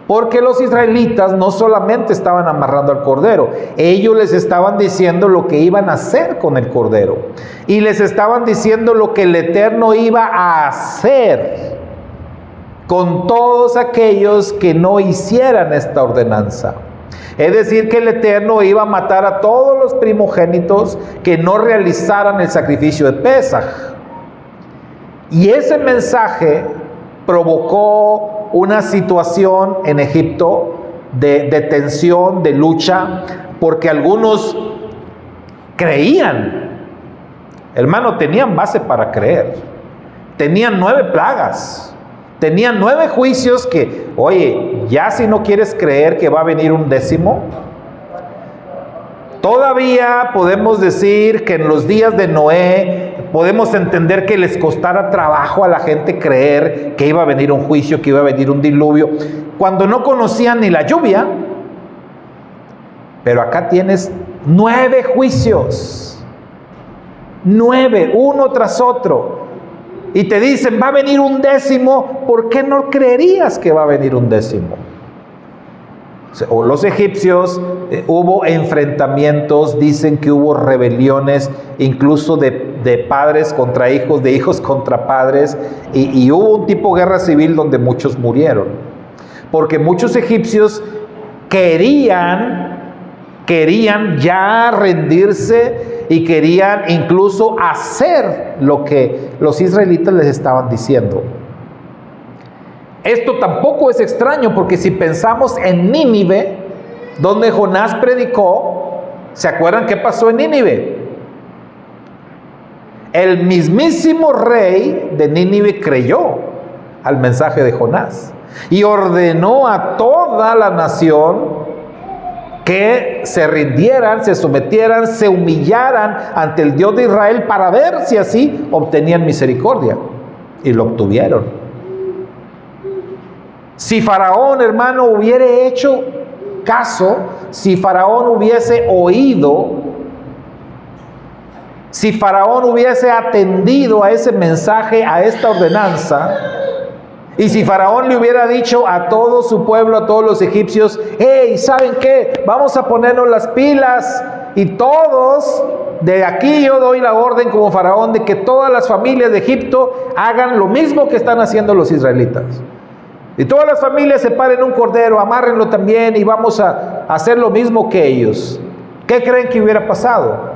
Porque los israelitas no solamente estaban amarrando al cordero, ellos les estaban diciendo lo que iban a hacer con el cordero. Y les estaban diciendo lo que el Eterno iba a hacer con todos aquellos que no hicieran esta ordenanza. Es decir, que el Eterno iba a matar a todos los primogénitos que no realizaran el sacrificio de Pesaj. Y ese mensaje provocó una situación en Egipto de tensión, de lucha, porque algunos creían, hermano, tenían base para creer. Tenían 9 plagas. Tenían 9 juicios que, oye, ya si no quieres creer que va a venir un 10º, todavía podemos decir que en los días de Noé, podemos entender que les costara trabajo a la gente creer que iba a venir un juicio, que iba a venir un diluvio, cuando no conocían ni la lluvia. Pero acá tienes 9 juicios, 9, uno tras otro. Y te dicen, va a venir un 10º, ¿por qué no creerías que va a venir un 10º? O los egipcios, hubo enfrentamientos, dicen que hubo rebeliones, incluso de padres contra hijos, de hijos contra padres, y hubo un tipo de guerra civil donde muchos murieron. Porque muchos egipcios querían ya rendirse y querían incluso hacer lo que los israelitas les estaban diciendo. Esto tampoco es extraño, porque si pensamos en Nínive, donde Jonás predicó, ¿se acuerdan qué pasó en Nínive? El mismísimo rey de Nínive creyó al mensaje de Jonás y ordenó a toda la nación que se rindieran, se sometieran, se humillaran ante el Dios de Israel para ver si así obtenían misericordia. Y lo obtuvieron. Si Faraón, hermano, hubiera hecho caso, si Faraón hubiese oído, si Faraón hubiese atendido a ese mensaje, a esta ordenanza, y si Faraón le hubiera dicho a todo su pueblo, a todos los egipcios, hey, ¿saben qué? Vamos a ponernos las pilas, y todos, de aquí yo doy la orden como Faraón de que todas las familias de Egipto hagan lo mismo que están haciendo los israelitas. Y todas las familias separen un cordero, amárrenlo también y vamos a hacer lo mismo que ellos. ¿Qué creen que hubiera pasado?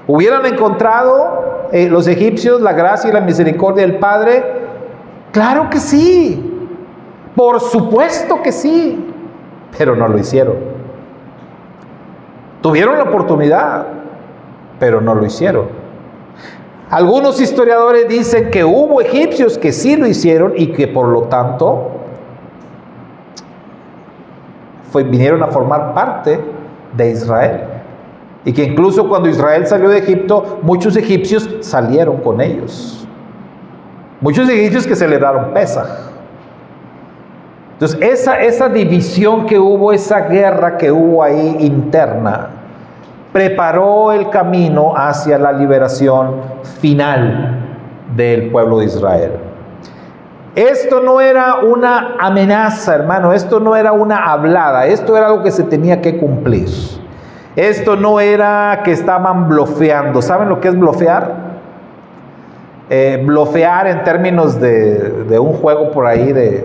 Hubieran encontrado los egipcios la gracia y la misericordia del Padre? Claro que sí, por supuesto que sí, pero no lo hicieron. Tuvieron la oportunidad, pero no lo hicieron. Algunos historiadores dicen que hubo egipcios que sí lo hicieron y que por lo tanto vinieron a formar parte de Israel. Y que incluso cuando Israel salió de Egipto, muchos egipcios salieron con ellos. Muchos egipcios que celebraron Pesaj. Entonces, esa división que hubo, esa guerra que hubo ahí interna, preparó el camino hacia la liberación final del pueblo de Israel. Esto no era una amenaza, hermano, esto no era una hablada, esto era algo que se tenía que cumplir. Esto no era que estaban blofeando. ¿Saben lo que es blofear? Blofear en términos de un juego por ahí,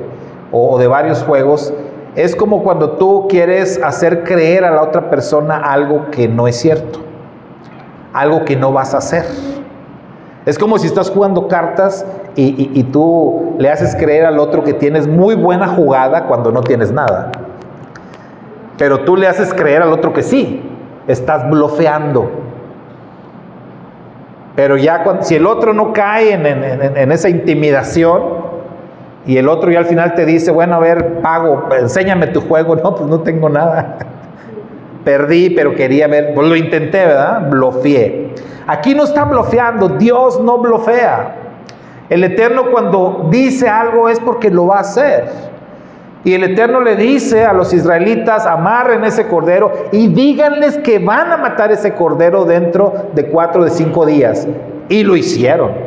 o de varios juegos, es como cuando tú quieres hacer creer a la otra persona algo que no es cierto, algo que no vas a hacer. Es como si estás jugando cartas y tú le haces creer al otro que tienes muy buena jugada cuando no tienes nada. Pero tú le haces creer al otro que sí, estás blofeando. Pero ya si el otro no cae en esa intimidación, y el otro ya al final te dice, bueno, a ver, pago, enséñame tu juego. No, pues no tengo nada. Perdí, pero quería ver, pues lo intenté, ¿verdad? Blofeé. Aquí no está blofeando, Dios no blofea. El Eterno cuando dice algo es porque lo va a hacer. Y el Eterno le dice a los israelitas, amarren ese cordero y díganles que van a matar ese cordero dentro de 4 de 5 días. Y lo hicieron.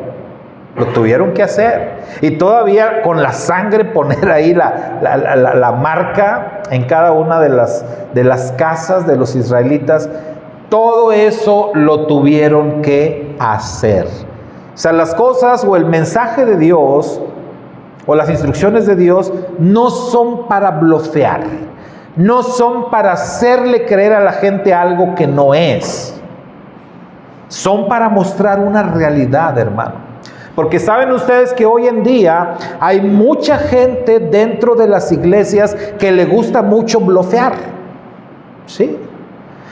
Lo tuvieron que hacer. Y todavía con la sangre poner ahí la marca en cada una de las casas de los israelitas. Todo eso lo tuvieron que hacer. O sea, las cosas o el mensaje de Dios o las instrucciones de Dios no son para blofear. No son para hacerle creer a la gente algo que no es. Son para mostrar una realidad, hermano. Porque saben ustedes que hoy en día hay mucha gente dentro de las iglesias que le gusta mucho blofear, ¿sí?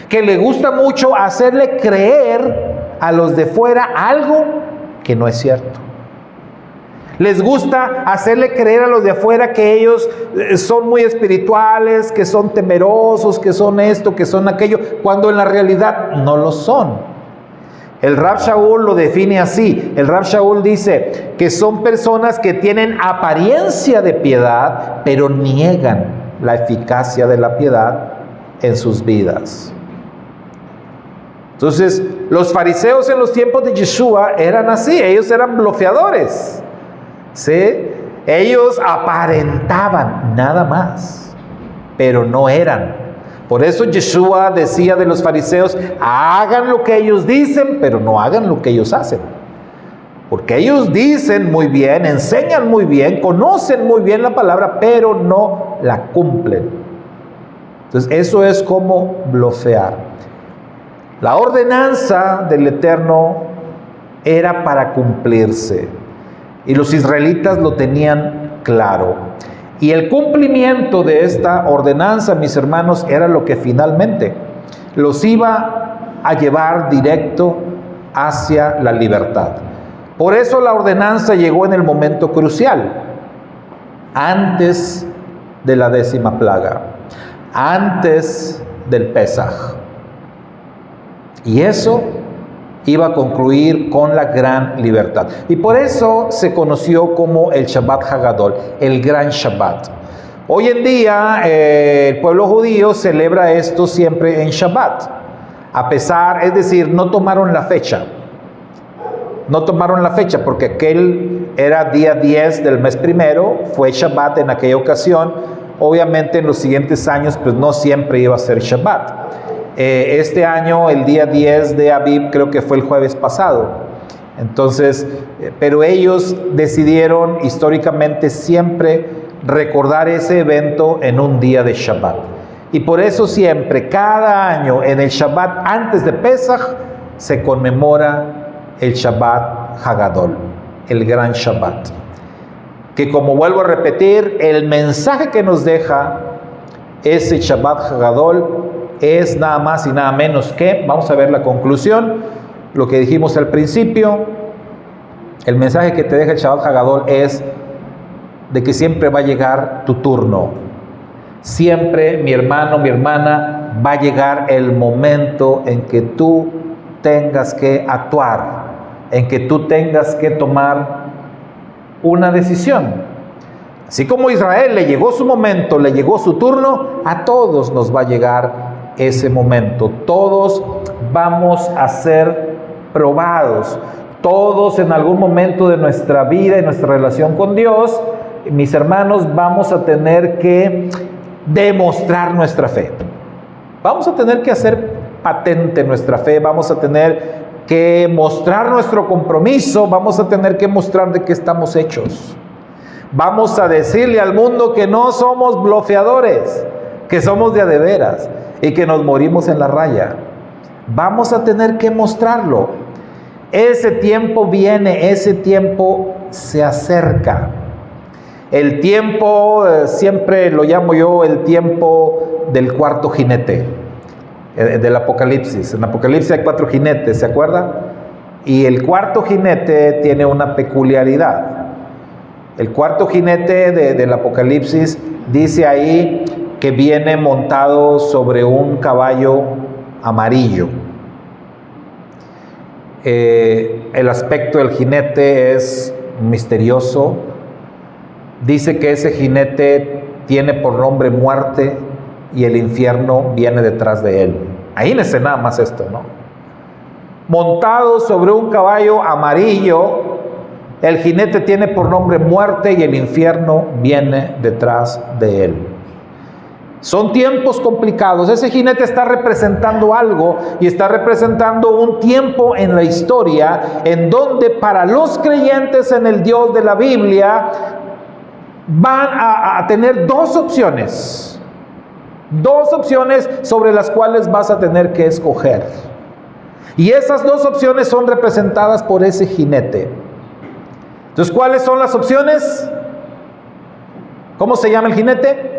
Que le gusta mucho hacerle creer a los de fuera algo que no es cierto. Les gusta hacerle creer a los de afuera que ellos son muy espirituales, que son temerosos, que son esto, que son aquello, cuando en la realidad no lo son. El Rav Shaul lo define así. El Rav Shaul dice que son personas que tienen apariencia de piedad, pero niegan la eficacia de la piedad en sus vidas. Entonces, los fariseos en los tiempos de Yeshua eran así. Ellos eran blofeadores, ¿sí? Ellos aparentaban nada más, pero no eran. Por eso Yeshua decía de los fariseos, hagan lo que ellos dicen, pero no hagan lo que ellos hacen. Porque ellos dicen muy bien, enseñan muy bien, conocen muy bien la palabra, pero no la cumplen. Entonces eso es como blofear. La ordenanza del Eterno era para cumplirse. Y los israelitas lo tenían claro. Y el cumplimiento de esta ordenanza, mis hermanos, era lo que finalmente los iba a llevar directo hacia la libertad. Por eso la ordenanza llegó en el momento crucial, antes de la 10ª plaga, antes del Pesaj. Y eso iba a concluir con la gran libertad. Y por eso se conoció como el Shabbat Hagadol, el gran Shabbat. Hoy en día el pueblo judío celebra esto siempre en Shabbat. Es decir, no tomaron la fecha. No tomaron la fecha porque aquel era día 10 del mes primero, fue Shabbat en aquella ocasión. Obviamente en los siguientes años pues no siempre iba a ser Shabbat. Este año, el día 10 de Abib, creo que fue el jueves pasado. Entonces, pero ellos decidieron históricamente siempre recordar ese evento en un día de Shabbat. Y por eso siempre, cada año, en el Shabbat antes de Pesaj, se conmemora el Shabbat Hagadol, el gran Shabbat. Que, como vuelvo a repetir, el mensaje que nos deja ese Shabbat Hagadol es nada más y nada menos que, vamos a ver la conclusión, lo que dijimos al principio. El mensaje que te deja el Shabbat Hagadol es de que siempre va a llegar tu turno. Siempre, mi hermano, mi hermana, va a llegar el momento en que tú tengas que actuar, en que tú tengas que tomar una decisión. Así como a Israel le llegó su momento, le llegó su turno, a todos nos va a llegar ese momento. Todos vamos a ser probados. Todos en algún momento de nuestra vida y nuestra relación con Dios, mis hermanos, vamos a tener que demostrar nuestra fe. Vamos a tener que hacer patente nuestra fe, vamos a tener que mostrar nuestro compromiso, vamos a tener que mostrar de qué estamos hechos. Vamos a decirle al mundo que no somos blofeadores, que somos de a de veras y que nos morimos en la raya. Vamos a tener que mostrarlo. Ese tiempo viene, ese tiempo se acerca. El tiempo, siempre lo llamo yo el tiempo del cuarto jinete, del Apocalipsis. En Apocalipsis hay 4 jinetes, ¿se acuerdan? Y el cuarto jinete tiene una peculiaridad. El cuarto jinete del Apocalipsis dice ahí que viene montado sobre un caballo amarillo. El aspecto del jinete es misterioso. Dice que ese jinete tiene por nombre muerte y el infierno viene detrás de él. Ahí no sé nada más esto, ¿no? Montado sobre un caballo amarillo, el jinete tiene por nombre muerte y el infierno viene detrás de él. Son tiempos complicados. Ese jinete está representando algo y está representando un tiempo en la historia en donde para los creyentes en el Dios de la Biblia van a tener 2 opciones. 2 opciones sobre las cuales vas a tener que escoger. Y esas 2 opciones son representadas por ese jinete. Entonces, ¿cuáles son las opciones? ¿Cómo se llama el jinete?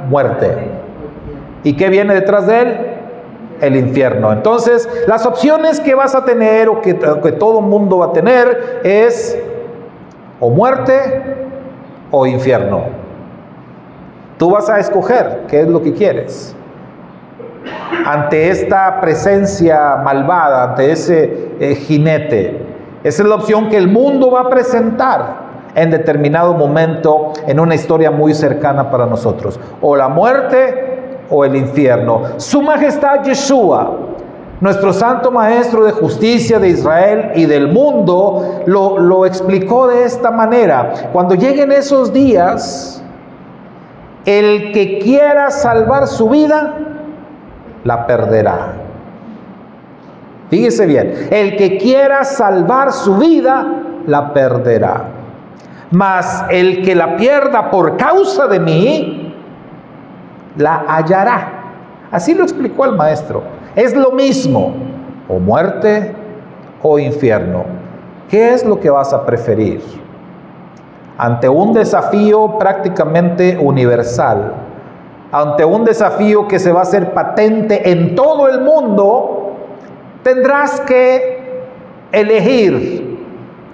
Muerte. ¿Y qué viene detrás de él? El infierno. Entonces, las opciones que vas a tener o que todo mundo va a tener es o muerte o infierno. Tú vas a escoger qué es lo que quieres. Ante esta presencia malvada, ante ese jinete, esa es la opción que el mundo va a presentar en determinado momento en una historia muy cercana para nosotros. O la muerte o el infierno. Su Majestad Yeshua, nuestro Santo Maestro de Justicia de Israel y del mundo, lo explicó de esta manera. Cuando lleguen esos días, el que quiera salvar su vida, la perderá. Fíjese bien, el que quiera salvar su vida, la perderá. Mas el que la pierda por causa de mí, la hallará. Así lo explicó el maestro. Es lo mismo, o muerte o infierno. ¿Qué es lo que vas a preferir? Ante un desafío prácticamente universal, ante un desafío que se va a hacer patente en todo el mundo, tendrás que elegir.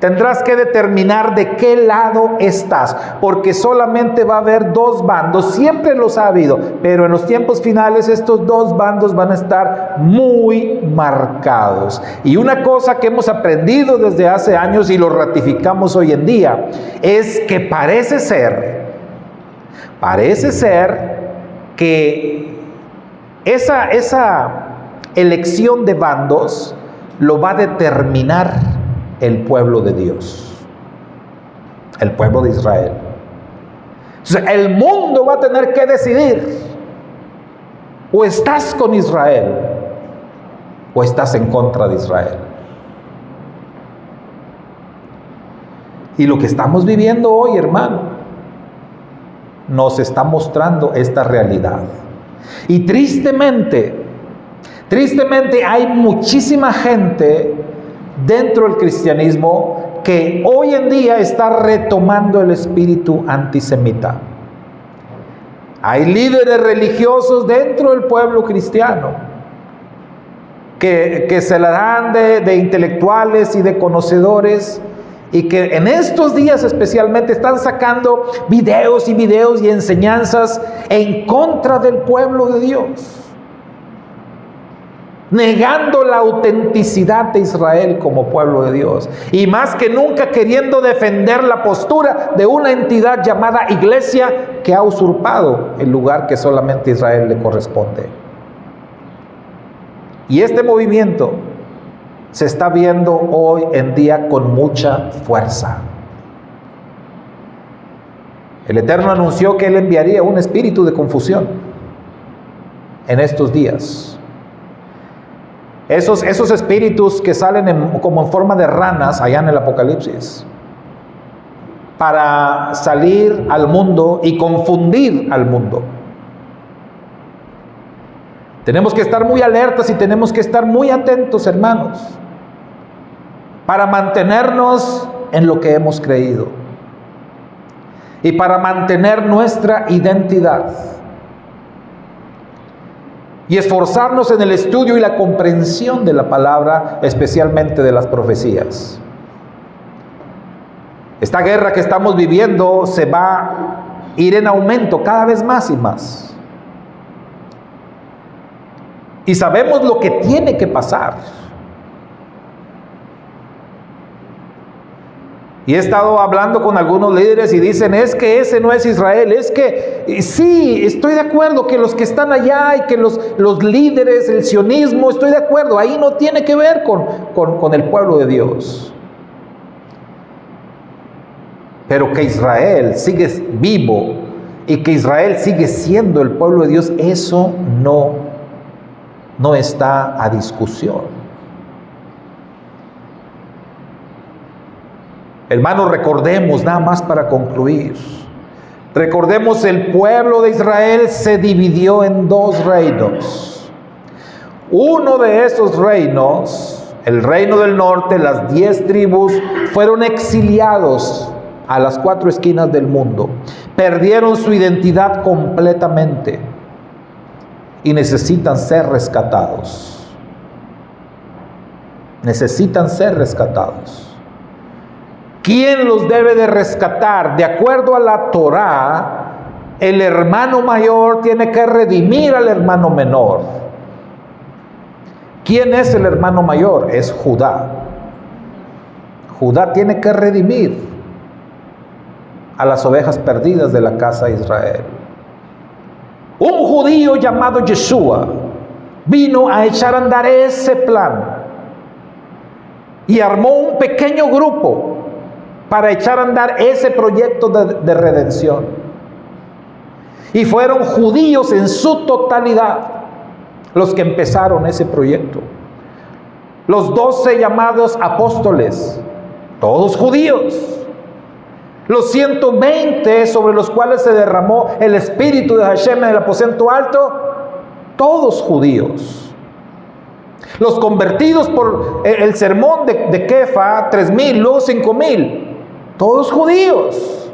Tendrás que determinar de qué lado estás, porque solamente va a haber 2 bandos, siempre los ha habido, pero en los tiempos finales estos 2 bandos van a estar muy marcados. Y una cosa que hemos aprendido desde hace años y lo ratificamos hoy en día, es que parece ser que esa elección de bandos lo va a determinar el pueblo de Dios, el pueblo de Israel. Entonces, el mundo va a tener que decidir: o estás con Israel o estás en contra de Israel. Y lo que estamos viviendo hoy, hermano, nos está mostrando esta realidad. Y tristemente hay muchísima gente dentro del cristianismo que hoy en día está retomando el espíritu antisemita. Hay líderes religiosos dentro del pueblo cristiano que se la dan de intelectuales y de conocedores, y que en estos días especialmente están sacando videos y enseñanzas en contra del pueblo de Dios, negando la autenticidad de Israel como pueblo de Dios, y más que nunca queriendo defender la postura de una entidad llamada Iglesia que ha usurpado el lugar que solamente a Israel le corresponde. Y este movimiento se está viendo hoy en día con mucha fuerza. El Eterno anunció que Él enviaría un espíritu de confusión en estos días. Esos espíritus que salen como en forma de ranas allá en el Apocalipsis, para salir al mundo y confundir al mundo. Tenemos que estar muy alertas y tenemos que estar muy atentos, hermanos, para mantenernos en lo que hemos creído y para mantener nuestra identidad y esforzarnos en el estudio y la comprensión de la palabra, especialmente de las profecías. Esta guerra que estamos viviendo se va a ir en aumento cada vez más y más. Y sabemos lo que tiene que pasar. Y he estado hablando con algunos líderes y dicen, es que ese no es Israel, es que sí, estoy de acuerdo que los que están allá y que los líderes, el sionismo, estoy de acuerdo, ahí no tiene que ver con el pueblo de Dios. Pero que Israel sigue vivo y que Israel sigue siendo el pueblo de Dios, eso no está a discusión. Hermanos, recordemos, nada más para concluir, recordemos, el pueblo de Israel se dividió en dos reinos. Uno de esos reinos, el reino del norte, las 10 tribus, fueron exiliados a las 4 esquinas del mundo. Perdieron su identidad completamente y necesitan ser rescatados. Necesitan ser rescatados. ¿Quién los debe de rescatar? De acuerdo a la Torá, el hermano mayor tiene que redimir al hermano menor. ¿Quién es el hermano mayor? Es Judá. Judá tiene que redimir a las ovejas perdidas de la casa de Israel. Un judío llamado Yeshua vino a echar a andar ese plan y armó un pequeño grupo para echar a andar ese proyecto de redención. Y fueron judíos en su totalidad los que empezaron ese proyecto. Los 12 llamados apóstoles, todos judíos. Los 120 sobre los cuales se derramó el espíritu de Hashem en el aposento alto, todos judíos. Los convertidos por el sermón de Kefa, 3,000, luego 5,000, todos judíos.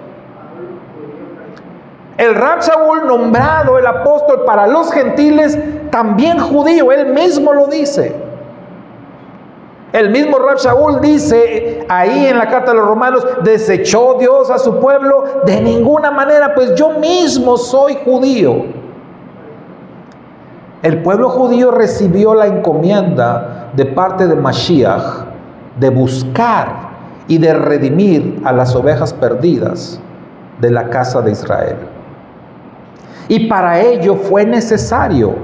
El Rab Shaul, nombrado el apóstol para los gentiles, también judío, él mismo lo dice. El mismo Rab Shaul dice ahí en la carta de los Romanos, ¿desechó Dios a su pueblo? De ninguna manera, pues yo mismo soy judío. El pueblo judío recibió la encomienda de parte de Mashiach de buscar y de redimir a las ovejas perdidas de la casa de Israel. Y para ello fue necesario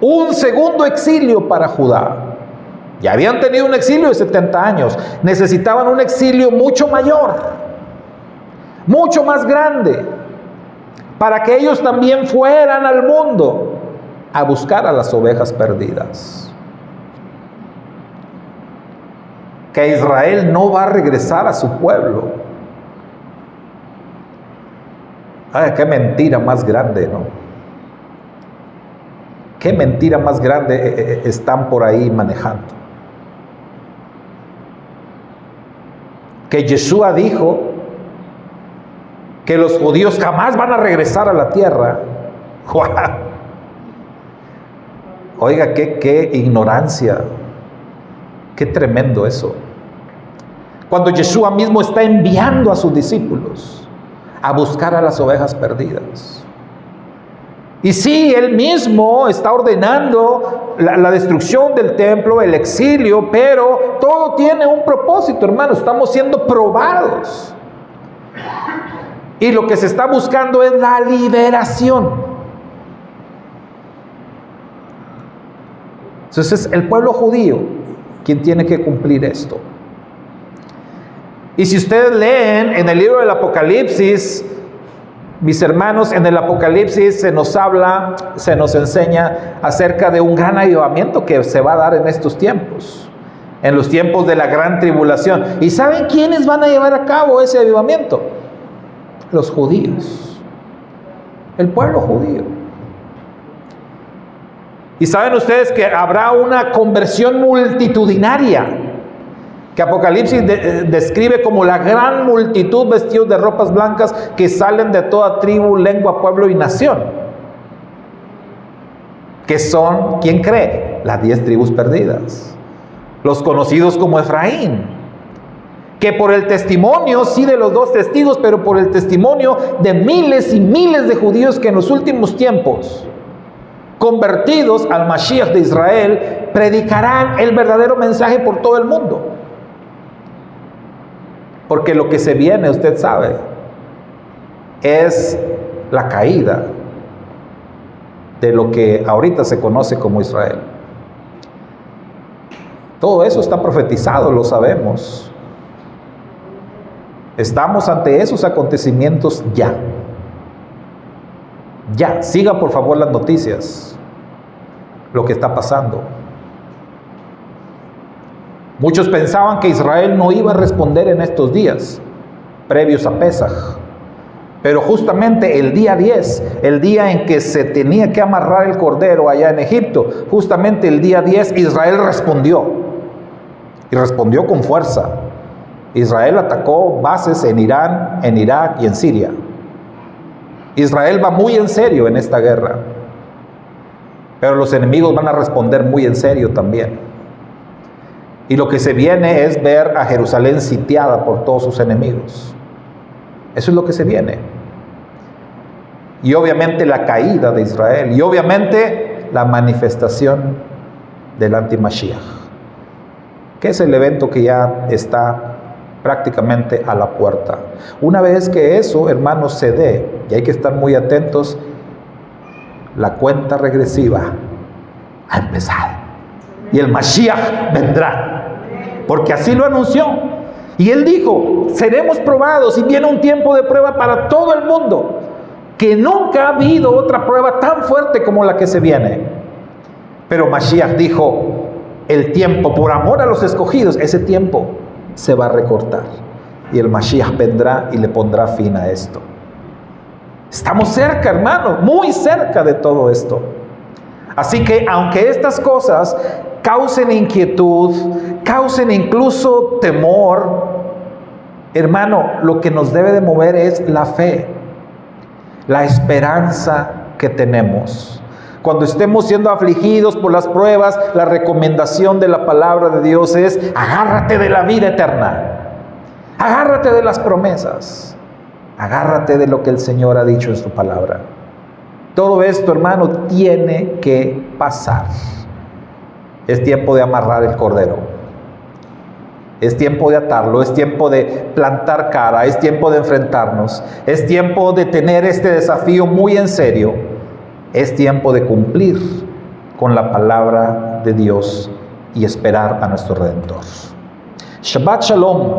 un segundo exilio para Judá. Ya habían tenido un exilio de 70 años, necesitaban un exilio mucho mayor, mucho más grande, para que ellos también fueran al mundo a buscar a las ovejas perdidas. Que Israel no va a regresar a su pueblo. Ay, qué mentira más grande, ¿no? Qué mentira más grande están por ahí manejando. que Yeshua dijo que los judíos jamás van a regresar a la tierra. ¡Guau! Oiga, qué ignorancia, qué tremendo eso. Cuando Yeshua mismo está enviando a sus discípulos a buscar a las ovejas perdidas. Y sí, Él mismo está ordenando la destrucción del templo, el exilio, pero todo tiene un propósito, hermanos. Estamos siendo probados. Y lo que se está buscando es la liberación. Entonces es el pueblo judío quien tiene que cumplir esto. Y si ustedes leen en el libro del Apocalipsis, mis hermanos, en el Apocalipsis se nos habla, se nos enseña acerca de un gran avivamiento que se va a dar en estos tiempos, en los tiempos de la gran tribulación. ¿Y saben quiénes van a llevar a cabo ese avivamiento? Los judíos, el pueblo judío. Y saben ustedes que habrá una conversión multitudinaria, que Apocalipsis describe como la gran multitud vestidos de ropas blancas que salen de toda tribu, lengua, pueblo y nación. Que son, ¿quién cree? Las 10 tribus perdidas. Los conocidos como Efraín. Que por el testimonio, sí, de los 2 testigos, pero por el testimonio de miles y miles de judíos que en los últimos tiempos, convertidos al Mashiach de Israel, predicarán el verdadero mensaje por todo el mundo. Porque lo que se viene, usted sabe, es la caída de lo que ahorita se conoce como Israel. Todo eso está profetizado, lo sabemos. Estamos ante esos acontecimientos ya. Ya, siga por favor las noticias, lo que está pasando. Muchos pensaban que Israel no iba a responder en estos días, previos a Pesaj. Pero justamente el día 10, el día en que se tenía que amarrar el cordero allá en Egipto, justamente el día 10 Israel respondió. Y respondió con fuerza. Israel atacó bases en Irán, en Irak y en Siria. Israel va muy en serio en esta guerra. Pero los enemigos van a responder muy en serio también. Y lo que se viene es ver a Jerusalén sitiada por todos sus enemigos. Eso es lo que se viene. Y obviamente la caída de Israel. Y obviamente la manifestación del anti-Mashiach, que es el evento que ya está prácticamente a la puerta. Una vez que eso, hermanos, se dé, y hay que estar muy atentos, la cuenta regresiva ha empezado. Y el Mashiach vendrá. Porque así lo anunció. Y él dijo, seremos probados y viene un tiempo de prueba para todo el mundo, que nunca ha habido otra prueba tan fuerte como la que se viene. Pero Mashiach dijo, el tiempo por amor a los escogidos, ese tiempo se va a recortar. Y el Mashiach vendrá y le pondrá fin a esto. Estamos cerca, hermanos, muy cerca de todo esto. Así que aunque estas cosas causen inquietud, causen incluso temor, hermano, lo que nos debe de mover es la fe, la esperanza que tenemos. Cuando estemos siendo afligidos por las pruebas, la recomendación de la palabra de Dios es: agárrate de la vida eterna, agárrate de las promesas, agárrate de lo que el Señor ha dicho en su palabra. Todo esto, hermano, tiene que pasar. Es tiempo de amarrar el cordero. Es tiempo de atarlo. Es tiempo de plantar cara. Es tiempo de enfrentarnos. Es tiempo de tener este desafío muy en serio. Es tiempo de cumplir con la palabra de Dios y esperar a nuestro Redentor. Shabbat Shalom.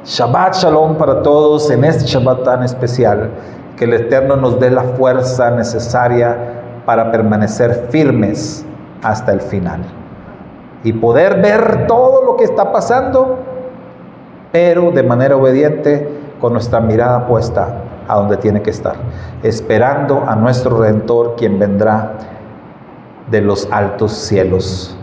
Shabbat Shalom para todos en este Shabbat tan especial. Que el Eterno nos dé la fuerza necesaria para permanecer firmes hasta el final. Y poder ver todo lo que está pasando, pero de manera obediente, con nuestra mirada puesta a donde tiene que estar. Esperando a nuestro Redentor, quien vendrá de los altos cielos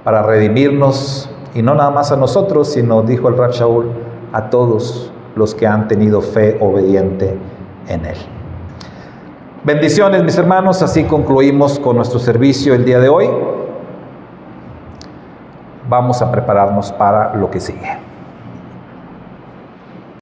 para redimirnos, y no nada más a nosotros, sino, dijo el Rab Shaul, a todos los que han tenido fe obediente en Él. Bendiciones, mis hermanos, así concluimos con nuestro servicio el día de hoy. Vamos a prepararnos para lo que sigue.